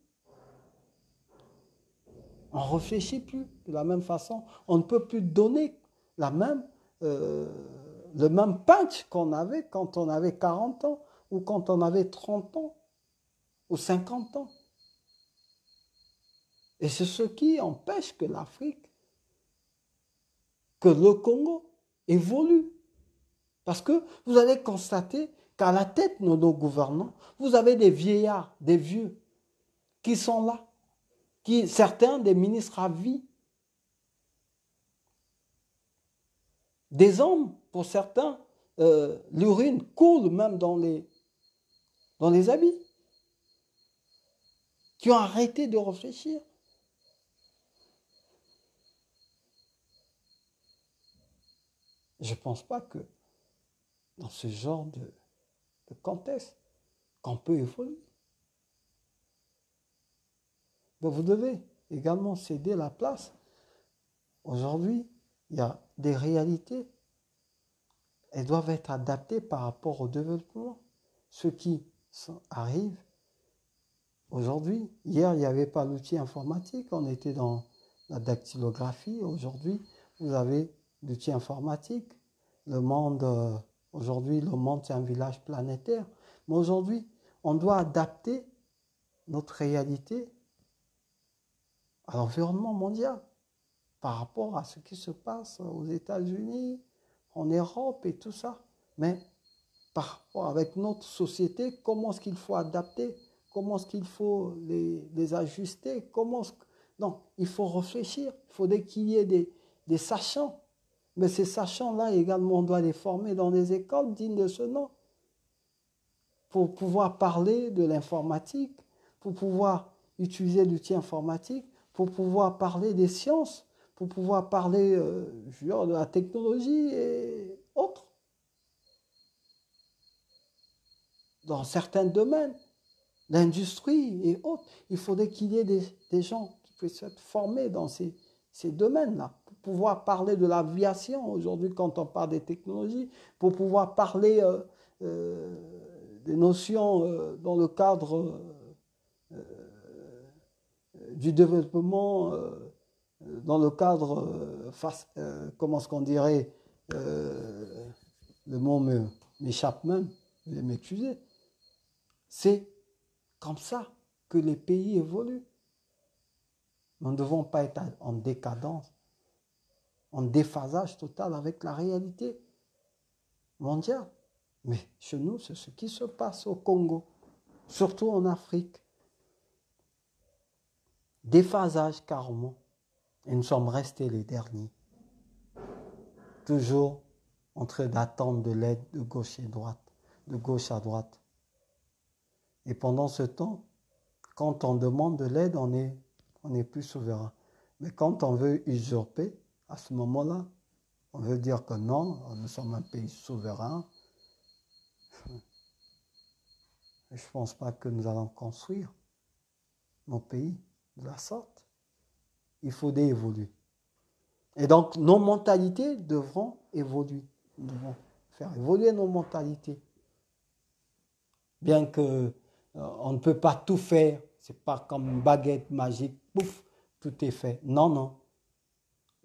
On ne réfléchit plus de la même façon. On ne peut plus donner le même punch qu'on avait quand on avait 40 ans ou quand on avait 30 ans ou 50 ans. Et c'est ce qui empêche que l'Afrique, que le Congo évolue. Parce que vous allez constater qu'à la tête de nos gouvernants, vous avez des vieillards, des vieux, qui sont là. Certains des ministres à vie, des hommes, pour certains, l'urine coule même dans les habits, qui ont arrêté de réfléchir. Je ne pense pas que dans ce genre de contexte, qu'on peut évoluer. Mais vous devez également céder la place. Aujourd'hui, il y a des réalités. Elles doivent être adaptées par rapport au développement. Ce qui arrive aujourd'hui, hier, il n'y avait pas l'outil informatique, on était dans la dactylographie. Aujourd'hui, vous avez l'outil informatique. Le monde, aujourd'hui, le monde, c'est un village planétaire. Mais aujourd'hui, on doit adapter notre réalité à l'environnement mondial par rapport à ce qui se passe aux États-Unis, en Europe et tout ça. Mais par rapport avec notre société, comment est-ce qu'il faut adapter comment est-ce qu'il faut les ajuster, donc il faut réfléchir, il faudrait qu'il y ait des sachants, mais ces sachants-là également on doit les former dans des écoles dignes de ce nom, pour pouvoir parler de l'informatique, pour pouvoir utiliser l'outil informatique, pour pouvoir parler des sciences, pour pouvoir parler de la technologie et autres. Dans certains domaines, l'industrie et autres, il faudrait qu'il y ait des gens qui puissent être formés dans ces domaines-là, pour pouvoir parler de l'aviation aujourd'hui quand on parle des technologies, pour pouvoir parler des notions dans le cadre du développement, dans le cadre, comment est-ce qu'on dirait, le mot m'échappe même, je vais m'excuser. C'est comme ça que les pays évoluent. Nous ne devons pas être en décadence, en déphasage total avec la réalité mondiale. Mais chez nous, c'est ce qui se passe au Congo, surtout en Afrique. Déphasage carrément. Et nous sommes restés les derniers. Toujours en train d'attendre de l'aide de gauche et droite, de gauche à droite. Et pendant ce temps, quand on demande de l'aide, on est plus souverain. Mais quand on veut usurper, à ce moment-là, on veut dire que non, nous sommes un pays souverain. Je ne pense pas que nous allons construire nos pays de la sorte. Il faudrait évoluer. Et donc, nos mentalités devront évoluer. Nous devons faire évoluer nos mentalités. Bien que on ne peut pas tout faire, c'est pas comme une baguette magique, pouf, tout est fait. Non, non.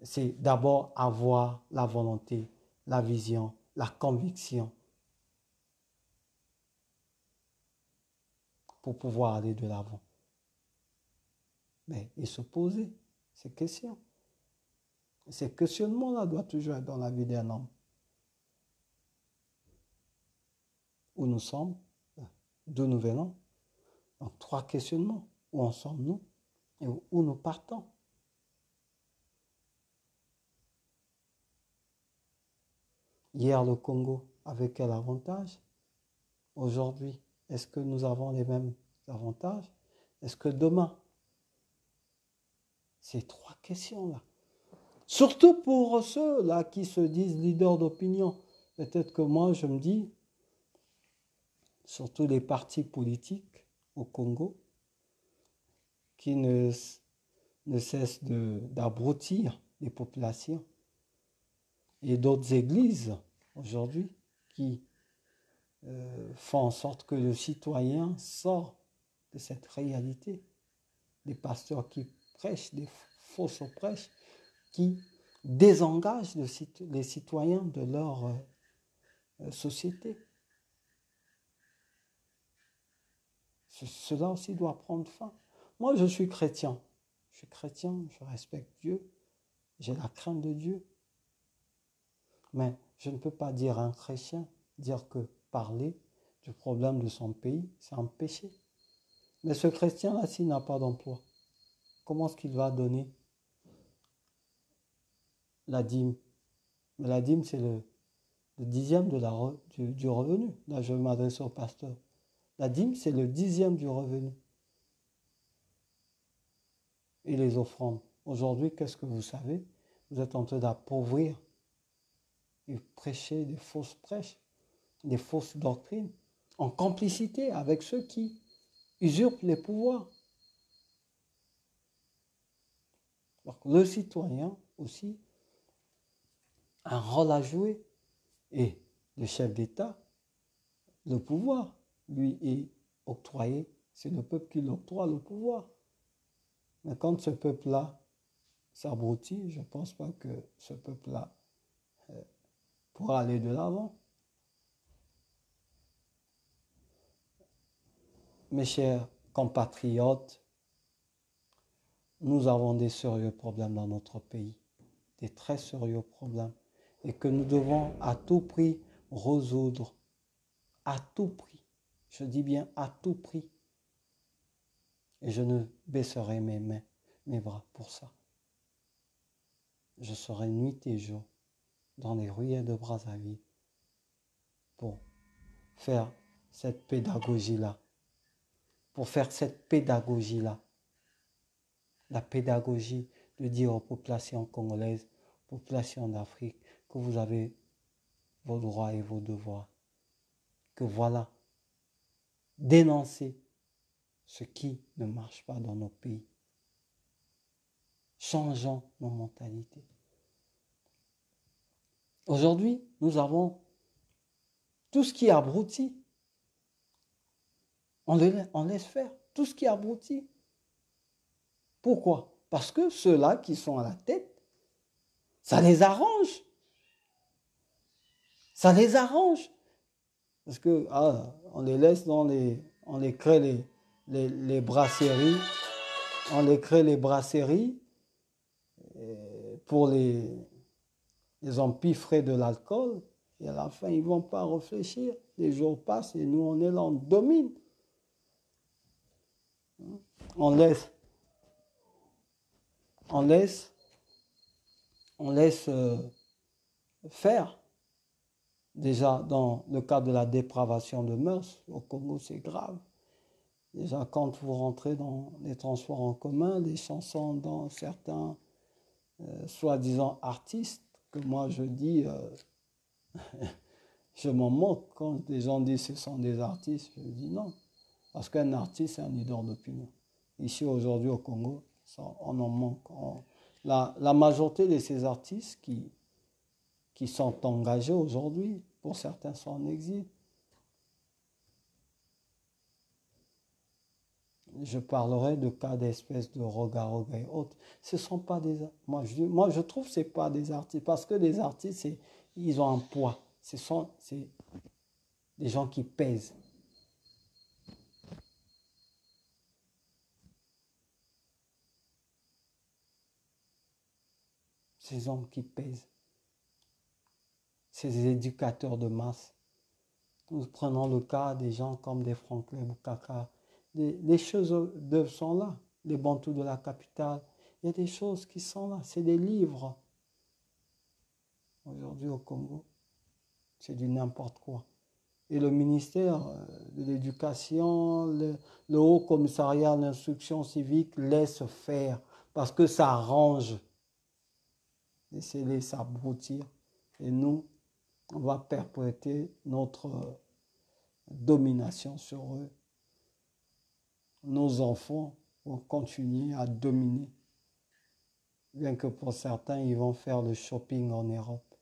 C'est d'abord avoir la volonté, la vision, la conviction pour pouvoir aller de l'avant. Mais et se poser ces questions. Ces questionnements-là doivent toujours être dans la vie d'un homme. Où nous sommes, d'où nous venons. Donc 3 questionnements. Où en sommes-nous et où nous partons. Hier, le Congo avait quel avantage? Aujourd'hui, est-ce que nous avons les mêmes avantages? Est-ce que demain? Ces 3 questions-là. Surtout pour ceux-là qui se disent leaders d'opinion. Peut-être que moi, je me dis, surtout les partis politiques au Congo, qui ne cessent d'abrutir les populations, et d'autres églises aujourd'hui qui font en sorte que le citoyen sort de cette réalité. Des pasteurs qui prêchent, des fausses prêches, qui désengagent les citoyens de leur société. Cela aussi doit prendre fin. Moi, je suis chrétien. Je suis chrétien, je respecte Dieu, j'ai la crainte de Dieu. Mais je ne peux pas dire à un chrétien, dire que parler du problème de son pays, c'est un péché. Mais ce chrétien-là, s'il n'a pas d'emploi, comment est-ce qu'il va donner la dîme? Mais la dîme, c'est le dixième du revenu. Là, je m'adresse au pasteur. La dîme, c'est le 10e du revenu. Et les offrandes. Aujourd'hui, qu'est-ce que vous savez? Vous êtes en train d'appauvrir et prêcher des fausses prêches, des fausses doctrines, en complicité avec ceux qui usurpent les pouvoirs. Donc, le citoyen aussi a un rôle à jouer. Et le chef d'État, le pouvoir, lui est octroyé. C'est le peuple qui l'octroie le pouvoir. Mais quand ce peuple-là s'abrutit, je ne pense pas que ce peuple-là pourra aller de l'avant. Mes chers compatriotes, nous avons des sérieux problèmes dans notre pays, des très sérieux problèmes, et que nous devons à tout prix résoudre, à tout prix, je dis bien à tout prix. Et je ne baisserai mes mains, mes bras pour ça. Je serai nuit et jour dans les ruelles de Brazzaville pour faire cette pédagogie-là. Pour faire cette pédagogie-là. La pédagogie de dire aux populations congolaises, populations d'Afrique, que vous avez vos droits et vos devoirs. Que voilà, dénoncer ce qui ne marche pas dans nos pays. Changeons nos mentalités. Aujourd'hui, nous avons tout ce qui abrutit. On laisse faire tout ce qui abrutit. Pourquoi? Parce que ceux-là qui sont à la tête, ça les arrange. Ça les arrange. Parce que on les laisse on les crée les brasseries, on les crée les brasseries pour les empiffrer de l'alcool, et à la fin, ils ne vont pas réfléchir. Les jours passent et nous, on est là, on domine. On laisse faire. Déjà, dans le cas de la dépravation de mœurs, au Congo, c'est grave. Déjà, quand vous rentrez dans les transports en commun, les chansons dans certains soi-disant artistes, que moi je dis, je m'en moque quand des gens disent que ce sont des artistes, je dis non. Parce qu'un artiste, c'est un leader d'opinion. Ici, aujourd'hui, au Congo, on en manque. La majorité de ces artistes qui sont engagés aujourd'hui, pour certains sont en exil. Je parlerai de cas d'espèces de Roga et autres. Ce ne sont pas des... Moi, je trouve que ce n'est pas des artistes. Parce que les artistes, ils ont un poids. C'est des gens qui pèsent. Ces hommes qui pèsent. Ces éducateurs de masse. Nous prenons le cas des gens comme des Franklin Bukaka. Les choses d'œuvre sont là. Les Bantous de la capitale. Il y a des choses qui sont là. C'est des livres. Aujourd'hui au Congo, c'est du n'importe quoi. Et le ministère de l'Éducation, le Haut Commissariat à l'instruction civique laisse faire parce que ça arrange. Laissez-les s'abrutir. Et nous, on va perpétrer notre domination sur eux. Nos enfants vont continuer à dominer. Bien que pour certains, ils vont faire le shopping en Europe.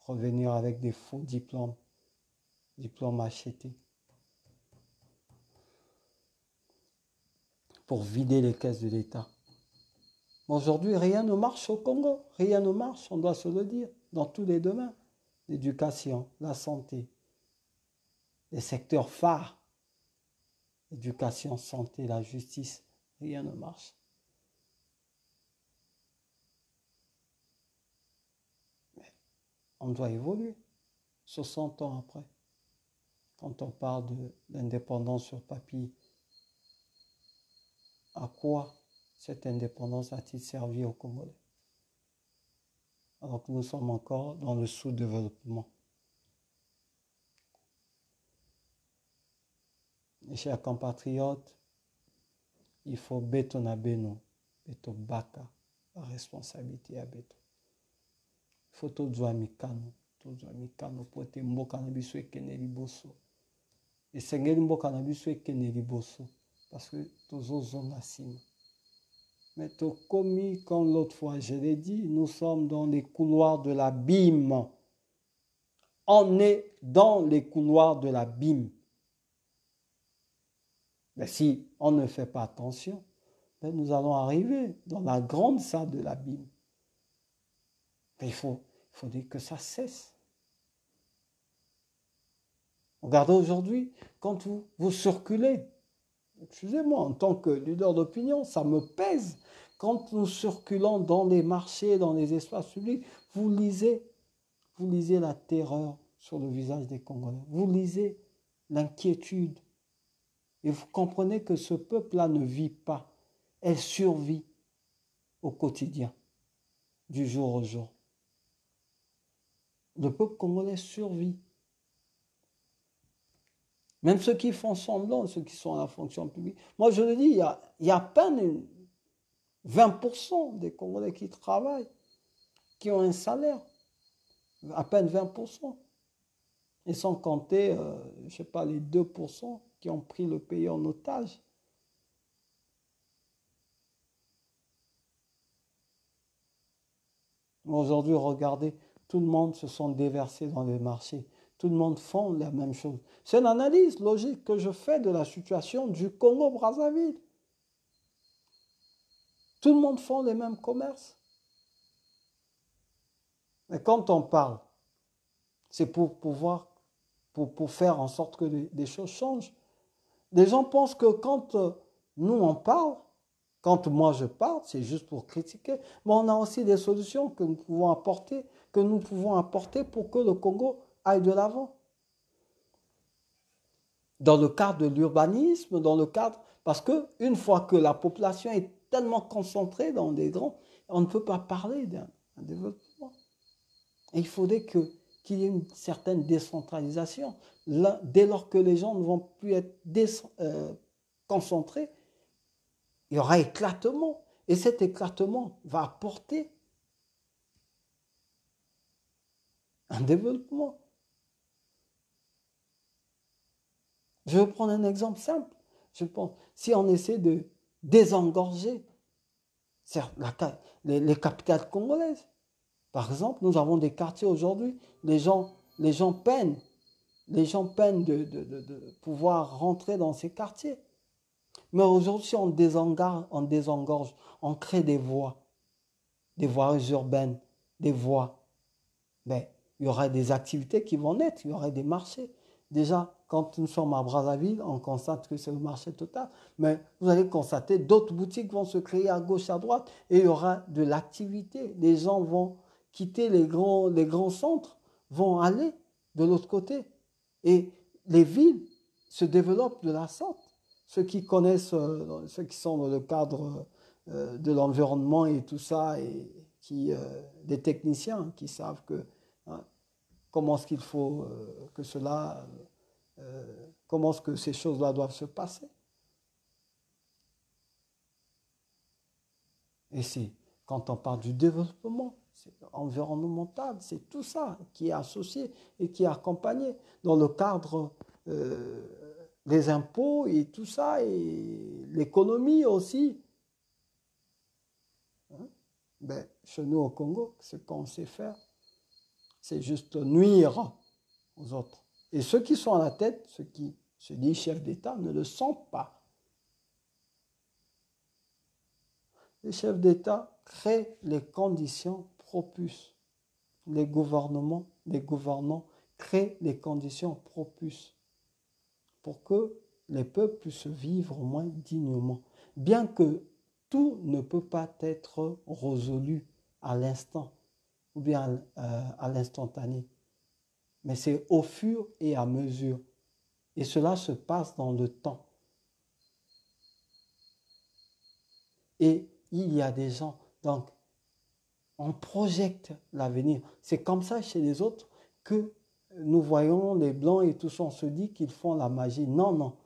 Revenir avec des faux diplômes achetés. Pour vider les caisses de l'État. Aujourd'hui, rien ne marche au Congo. Rien ne marche, on doit se le dire, dans tous les domaines. L'éducation, la santé, les secteurs phares. Éducation, santé, la justice, rien ne marche. Mais on doit évoluer 60 ans après. Quand on parle de l'indépendance sur papier, à quoi cette indépendance a-t-il servi aux Congolais? Alors que nous sommes encore dans le sous-développement. Mes chers compatriotes, il faut béton à bénon, béton baka, la responsabilité à béton. Il faut tout jouer mikano pour te mboka na biso ekene liboso. Et sengeli mboka na biso ekene liboso parce que tozozonga nsima. Mais tokomi, comme l'autre fois je l'ai dit, nous sommes dans les couloirs de l'abîme. On est dans les couloirs de l'abîme. Mais si on ne fait pas attention, nous allons arriver dans la grande salle de l'abîme. Mais il faut dire que ça cesse. Regardez aujourd'hui, quand vous circulez, excusez-moi, en tant que leader d'opinion, ça me pèse. Quand nous circulons dans les marchés, dans les espaces publics, vous lisez la terreur sur le visage des Congolais. Vous lisez l'inquiétude. Et vous comprenez que ce peuple-là ne vit pas. Elle survit au quotidien, du jour au jour. Le peuple congolais survit. Même ceux qui font semblant, ceux qui sont à la fonction publique. Moi, je le dis, il y a à peine 20% des Congolais qui travaillent, qui ont un salaire. À peine 20%. Et sans compter, je ne sais pas, les 2% qui ont pris le pays en otage. Aujourd'hui, regardez, tout le monde se sont déversés dans les marchés. Tout le monde font la même chose. C'est une analyse logique que je fais de la situation du Congo-Brazzaville. Tout le monde fait les mêmes commerces. Mais quand on parle, c'est pour pouvoir, pour faire en sorte que des choses changent. Les gens pensent que quand nous on parle, quand moi je parle, c'est juste pour critiquer, mais on a aussi des solutions que nous pouvons apporter pour que le Congo aille de l'avant. Dans le cadre de l'urbanisme, dans le cadre, parce que une fois que la population est tellement concentrée dans des grands, on ne peut pas parler d'un développement. Et il faudrait qu'il y ait une certaine décentralisation. Là, dès lors que les gens ne vont plus être concentrés, il y aura éclatement. Et cet éclatement va apporter un développement. Je vais prendre un exemple simple. Je pense, si on essaie de désengorger les capitales congolaises, par exemple, nous avons des quartiers aujourd'hui, les gens peinent de pouvoir rentrer dans ces quartiers. Mais aujourd'hui, si on désengorge, on crée des voies urbaines, des voies, ben, il y aura des activités qui vont naître, il y aura des marchés. Déjà, quand nous sommes à Brazzaville, on constate que c'est le marché total, mais vous allez constater d'autres boutiques vont se créer à gauche, à droite, et il y aura de l'activité. Les gens vont quitter les grands centres, vont aller de l'autre côté. Et les villes se développent de la sorte. Ceux qui connaissent, ceux qui sont dans le cadre de l'environnement et tout ça, et des techniciens qui savent que comment est-ce qu'il faut que cela, comment est-ce que ces choses-là doivent se passer. Et c'est quand on parle du développement, c'est environnemental, c'est tout ça qui est associé et qui est accompagné dans le cadre des impôts et tout ça, et l'économie aussi. Hein? Ben, chez nous au Congo, ce qu'on sait faire, c'est juste nuire aux autres. Et ceux qui sont à la tête, ceux qui se disent chefs d'État, ne le sentent pas. Les chefs d'État créent les conditions propices. Les gouvernants créent les conditions propices pour que les peuples puissent vivre au moins dignement. Bien que tout ne peut pas être résolu à l'instant ou bien à l'instantané. Mais c'est au fur et à mesure. Et cela se passe dans le temps. Et il y a des gens, donc on projette l'avenir. C'est comme ça chez les autres que nous voyons les Blancs et tout ça, on se dit qu'ils font la magie. Non, non.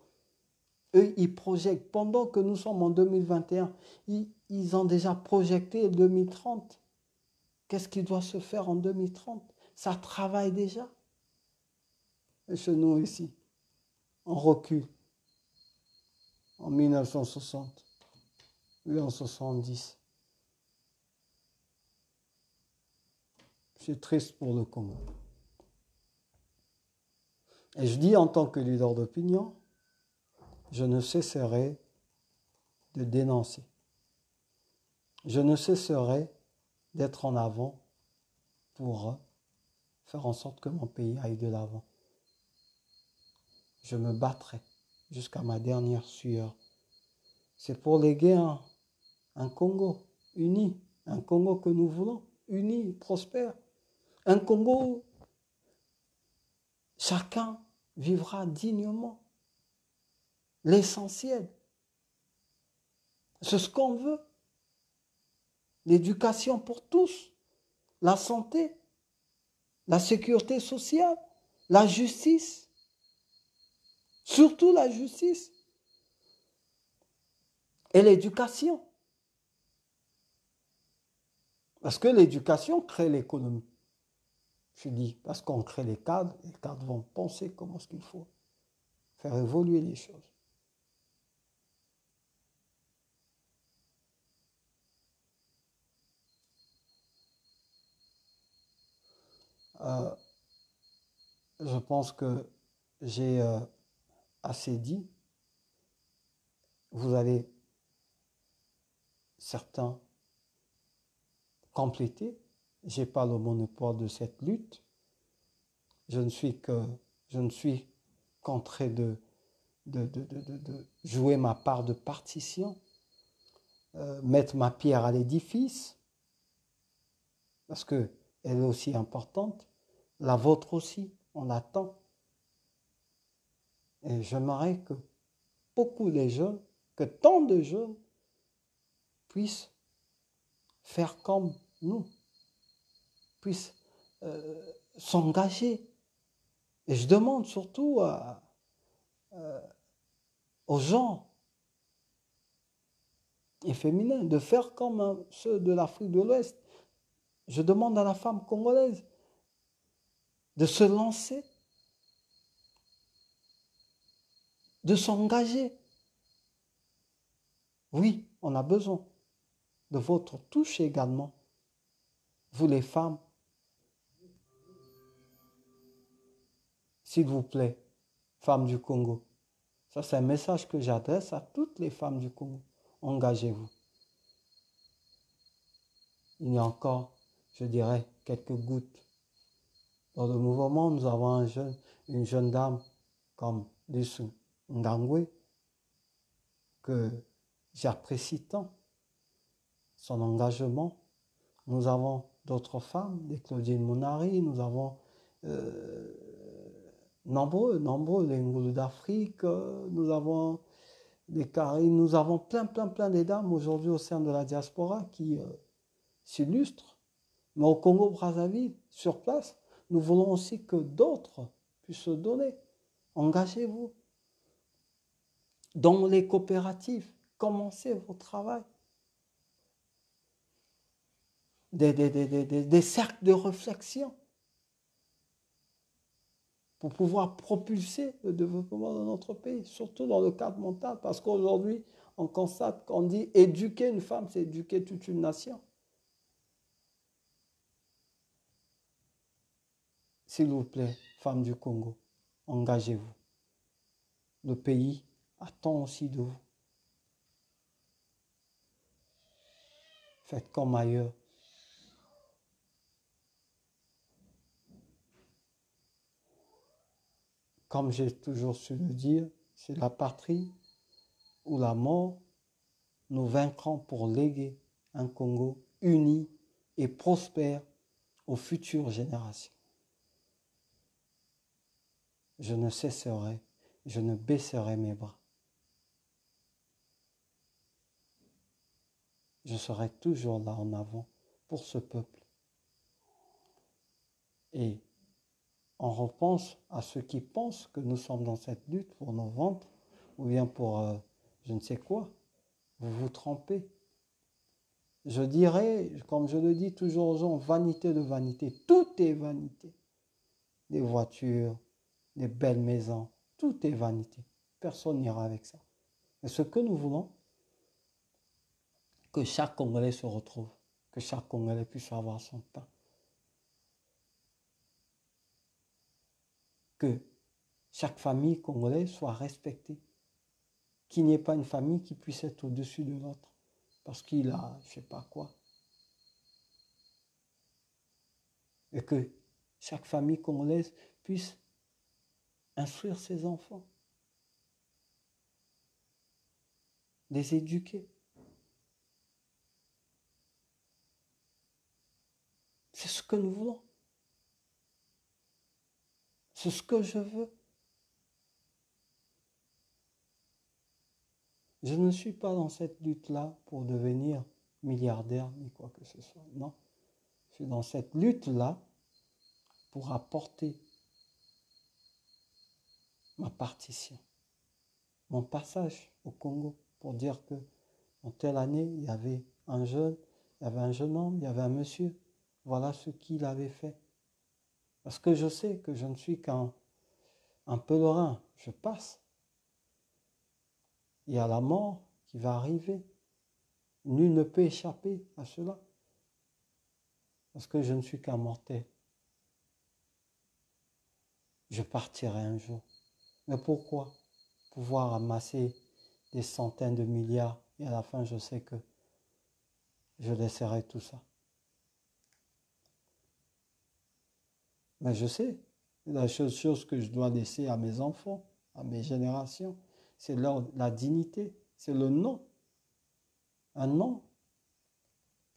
Eux, ils projettent. Pendant que nous sommes en 2021, ils ont déjà projeté 2030. Qu'est-ce qui doit se faire en 2030? Ça travaille déjà. Et chez nous ici, on recule. En 1960, puis en 70. C'est triste pour le Congo. Et je dis en tant que leader d'opinion, je ne cesserai de dénoncer. Je ne cesserai d'être en avant pour faire en sorte que mon pays aille de l'avant. Je me battrai jusqu'à ma dernière sueur. C'est pour léguer un Congo uni, un Congo que nous voulons, uni, prospère. Un Congo où chacun vivra dignement. l'essentiel. C'est ce qu'on veut. L'éducation pour tous, la santé, la sécurité sociale, la justice, surtout la justice et l'éducation. Parce que l'éducation crée l'économie. Je dis, parce qu'on crée les cadres vont penser comment est-ce qu'il faut faire évoluer les choses. Je pense que j'ai assez dit. Vous allez certains compléter. Je n'ai pas le monopole de cette lutte. Je ne suis qu'en train de jouer ma part de partition, mettre ma pierre à l'édifice, parce qu'elle est aussi importante. La vôtre aussi, on l'attend. Et j'aimerais que beaucoup de jeunes, que tant de jeunes puissent faire comme nous, puissent s'engager. Et je demande surtout aux gens et féminins de faire comme ceux de l'Afrique de l'Ouest. Je demande à la femme congolaise de se lancer, de s'engager. Oui, on a besoin de votre touche également, vous les femmes. S'il vous plaît, femmes du Congo. Ça, c'est un message que j'adresse à toutes les femmes du Congo. Engagez-vous. Il y a encore, je dirais, quelques gouttes. Dans le mouvement, nous avons une jeune dame comme Lusu Ngangwe, que j'apprécie tant, son engagement. Nous avons d'autres femmes, des Claudine Mounari, nous avons nombreux, les Ngoulou d'Afrique, nous avons des Karine, nous avons plein de dames aujourd'hui au sein de la diaspora qui s'illustrent. Mais au Congo-Brazzaville, sur place, nous voulons aussi que d'autres puissent se donner. Engagez-vous. Dans les coopératives, commencez votre travail. Des cercles de réflexion pour pouvoir propulser le développement de notre pays, surtout dans le cadre mental, parce qu'aujourd'hui, on constate qu'on dit éduquer une femme, c'est éduquer toute une nation. S'il vous plaît, femmes du Congo, engagez-vous. Le pays attend aussi de vous. Faites comme ailleurs. Comme j'ai toujours su le dire, c'est la patrie ou la mort. Nous vaincrons pour léguer un Congo uni et prospère aux futures générations. Je ne cesserai, je ne baisserai mes bras. Je serai toujours là en avant pour ce peuple. Et on repense à ceux qui pensent que nous sommes dans cette lutte pour nos ventres ou bien pour je ne sais quoi. Vous vous trompez. Je dirais, comme je le dis toujours aux gens, vanité de vanité. Tout est vanité. Des voitures, des belles maisons, tout est vanité. Personne n'ira avec ça. Mais ce que nous voulons, que chaque Congolais se retrouve, que chaque Congolais puisse avoir son pain. Que chaque famille congolaise soit respectée. Qu'il n'y ait pas une famille qui puisse être au-dessus de l'autre parce qu'il a je ne sais pas quoi. Et que chaque famille congolaise puisse instruire ses enfants, les éduquer. C'est ce que nous voulons. C'est ce que je veux. Je ne suis pas dans cette lutte-là pour devenir milliardaire ni quoi que ce soit. Non. Je suis dans cette lutte-là pour apporter ma partition, mon passage au Congo, pour dire que en telle année, il y avait un jeune homme, il y avait un monsieur. Voilà ce qu'il avait fait. Parce que je sais que je ne suis qu'un pèlerin, je passe. Il y a la mort qui va arriver. Nul ne peut échapper à cela. Parce que je ne suis qu'un mortel. Je partirai un jour. Mais pourquoi? Pouvoir amasser des centaines de milliards et à la fin je sais que je laisserai tout ça. Mais je sais, la seule chose que je dois laisser à mes enfants, à mes générations, c'est la dignité, c'est le nom. Un nom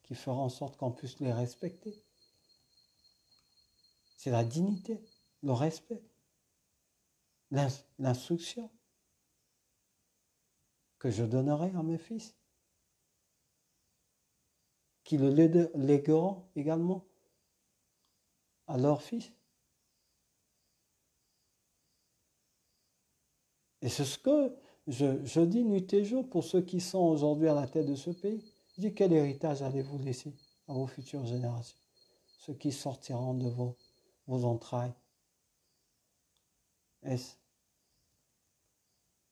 qui fera en sorte qu'on puisse les respecter. C'est la dignité, le respect, l'instruction que je donnerai à mes fils, qui le légueront également à leurs fils. Et c'est ce que je dis nuit et jour pour ceux qui sont aujourd'hui à la tête de ce pays. Je dis, quel héritage allez-vous laisser à vos futures générations? Ceux qui sortiront de vos entrailles. Est-ce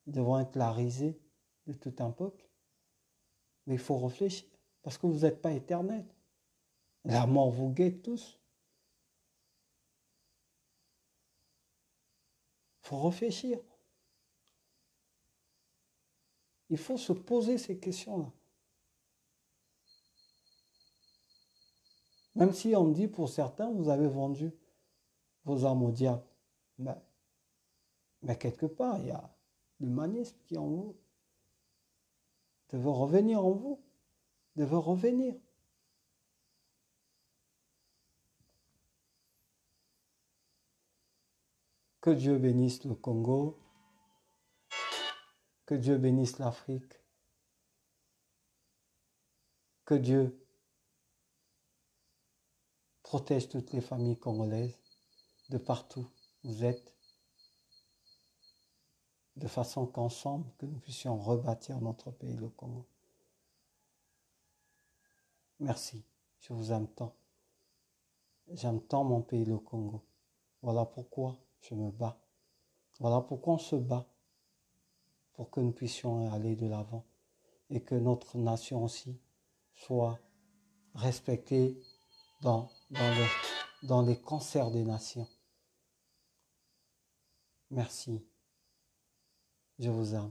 Ils devront être la risée de tout un peuple? Mais il faut réfléchir, parce que vous n'êtes pas éternel. La mort vous guette tous. Il faut réfléchir. Il faut se poser ces questions-là. Même si on me dit pour certains, vous avez vendu vos âmes au diable. Mais quelque part, il y a l'humanisme qui est en vous. Devait revenir en vous. Devait revenir. Que Dieu bénisse le Congo. Que Dieu bénisse l'Afrique. Que Dieu protège toutes les familles congolaises de partout où vous êtes, de façon qu'ensemble, que nous puissions rebâtir notre pays, le Congo. Merci, je vous aime tant. J'aime tant mon pays, le Congo. Voilà pourquoi je me bats. Voilà pourquoi on se bat, pour que nous puissions aller de l'avant et que notre nation aussi soit respectée dans les concerts des nations. Merci. Je vous aime.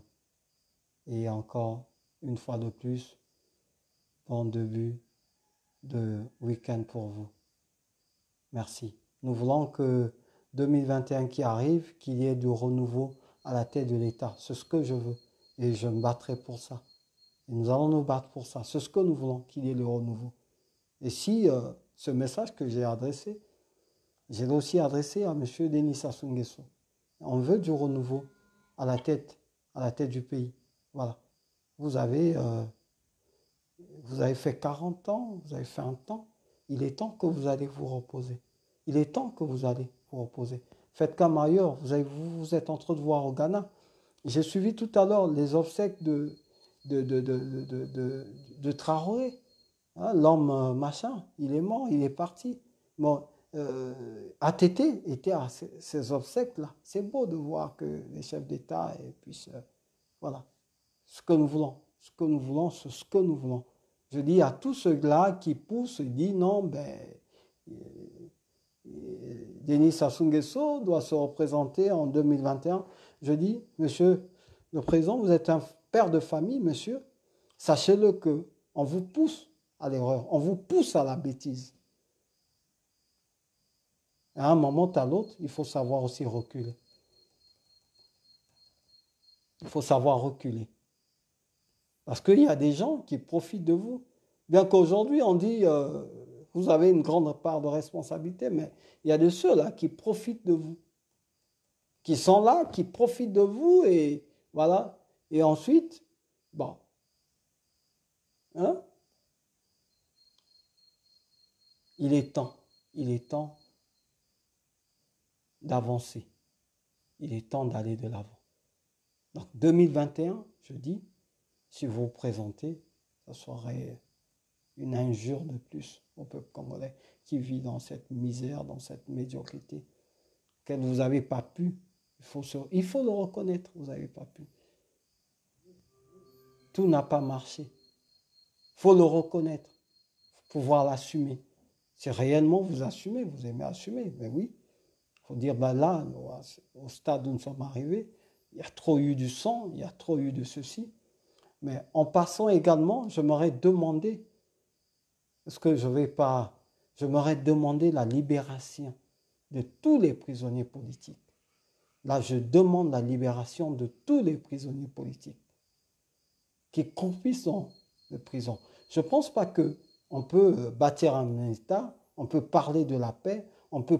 Et encore une fois de plus, bon début de week-end pour vous. Merci. Nous voulons que 2021 qui arrive, qu'il y ait du renouveau à la tête de l'État. C'est ce que je veux. Et je me battrai pour ça. Et nous allons nous battre pour ça. C'est ce que nous voulons, qu'il y ait le renouveau. Et si ce message que j'ai adressé, je l'ai aussi adressé à M. Denis Sassou Nguesso. On veut du renouveau à la tête du pays. Voilà. Vous avez fait 40 ans, vous avez fait un temps. Il est temps que vous allez vous reposer. Il est temps que vous allez vous reposer. Faites comme ailleurs. Vous êtes en train de voir au Ghana. J'ai suivi tout à l'heure les obsèques de Traoré. Hein, l'homme machin, il est mort, il est parti. Bon, ATT était à ces obsèques-là. C'est beau de voir que les chefs d'État puissent... voilà. Ce que nous voulons. Ce que nous voulons, c'est ce que nous voulons. Je dis à tous ceux-là qui poussent, ils disent non, Denis Sassou Nguesso doit se représenter en 2021. Je dis, monsieur le président, vous êtes un père de famille, monsieur. Sachez-le que on vous pousse à l'erreur, on vous pousse à la bêtise. À un moment à l'autre, il faut savoir aussi reculer. Il faut savoir reculer. Parce qu'il y a des gens qui profitent de vous. Bien qu'aujourd'hui, on dit, vous avez une grande part de responsabilité, mais il y a de ceux-là qui profitent de vous. Qui sont là, qui profitent de vous, et voilà. Et ensuite, Bon. Hein? Il est temps d'avancer. Il est temps d'aller de l'avant. Donc 2021, je dis, si vous vous présentez, ça serait une injure de plus au peuple congolais qui vit dans cette misère, dans cette médiocrité, que vous n'avez pas pu. Il faut le reconnaître, vous n'avez pas pu. Tout n'a pas marché. Il faut le reconnaître, pouvoir l'assumer. Si réellement vous assumez, vous aimez assumer, mais oui, il faut dire, ben là, au stade où nous sommes arrivés, il y a trop eu du sang, il y a trop eu de ceci. Mais en passant également, je m'aurais demandé, est-ce que je m'aurais demandé la libération de tous les prisonniers politiques. Là, je demande la libération de tous les prisonniers politiques qui croupissent dans les prisons. Je ne pense pas qu'on peut bâtir un État, on peut parler de la paix, on peut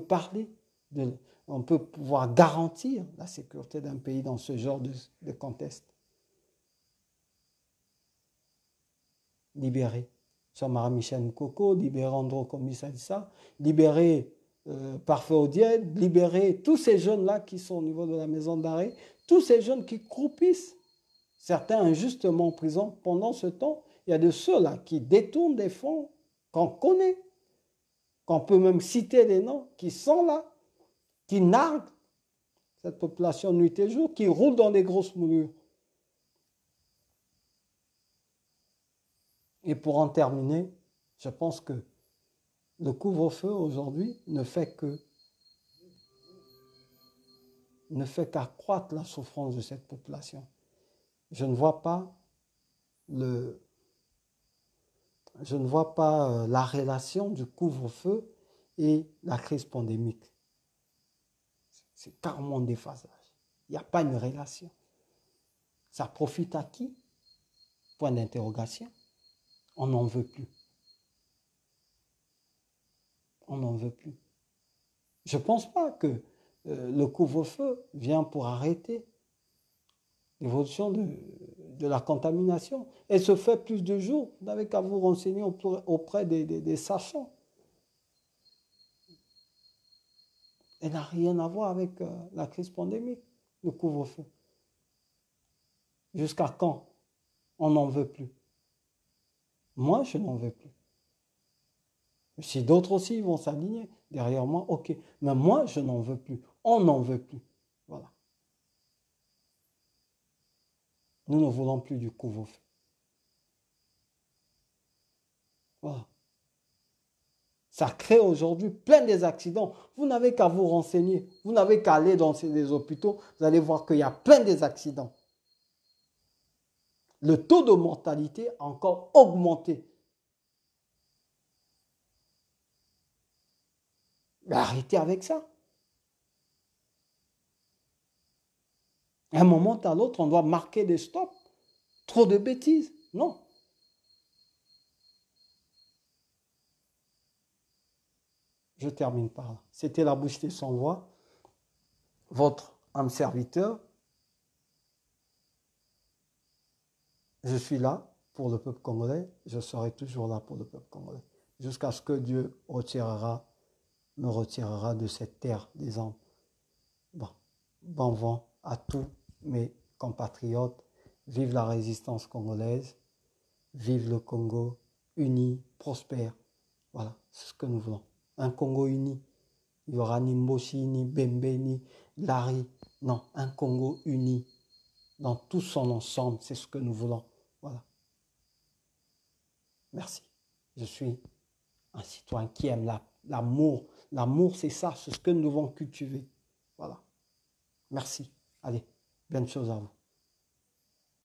pouvoir garantir la sécurité d'un pays dans ce genre de contexte. Libérer Jean-Marie Michel Nkoko, libérer Andro Commissalissa, libérer Parfait Odiel, libérer tous ces jeunes-là qui sont au niveau de la maison d'arrêt, tous ces jeunes qui croupissent, certains injustement en prison. Pendant ce temps, il y a de ceux-là qui détournent des fonds qu'on connaît, qu'on peut même citer les noms, qui sont là, qui narguent cette population nuit et jour, qui roulent dans des grosses moulures. Et pour en terminer, je pense que le couvre-feu aujourd'hui ne fait qu'accroître la souffrance de cette population. Je ne vois pas la relation du couvre-feu et la crise pandémique. C'est carrément des phasages. Il n'y a pas une relation. Ça profite à qui? Point d'interrogation. On n'en veut plus. On n'en veut plus. Je ne pense pas que le couvre-feu vient pour arrêter l'évolution de la contamination. Elle se fait plus de jours. Vous n'avez qu'à vous renseigner auprès des sachants. Elle n'a rien à voir avec la crise pandémique, le couvre-feu. Jusqu'à quand on n'en veut plus? Moi, je n'en veux plus. Si d'autres aussi vont s'aligner derrière moi, ok. Mais moi, je n'en veux plus. On n'en veut plus. Voilà. Nous ne voulons plus du couvre-feu. Voilà. Ça crée aujourd'hui plein des accidents. Vous n'avez qu'à vous renseigner. Vous n'avez qu'à aller dans les hôpitaux. Vous allez voir qu'il y a plein des accidents. Le taux de mortalité a encore augmenté. Mais arrêtez avec ça. À un moment à l'autre, on doit marquer des stops. Trop de bêtises. Non. Je termine par là. C'était La Boucherie sans voix. Votre âme serviteur. Je suis là pour le peuple congolais. Je serai toujours là pour le peuple congolais. Jusqu'à ce que Dieu me retirera de cette terre des hommes. Bon vent à tous mes compatriotes. Vive la résistance congolaise. Vive le Congo uni, prospère. Voilà, c'est ce que nous voulons. Un Congo uni. Il n'y aura ni Mboshi, ni Bembe, ni Lari. Non, un Congo uni. Dans tout son ensemble, c'est ce que nous voulons. Voilà. Merci. Je suis un citoyen qui aime l'amour. L'amour, c'est ça, c'est ce que nous devons cultiver. Voilà. Merci. Allez, bonne chose à vous.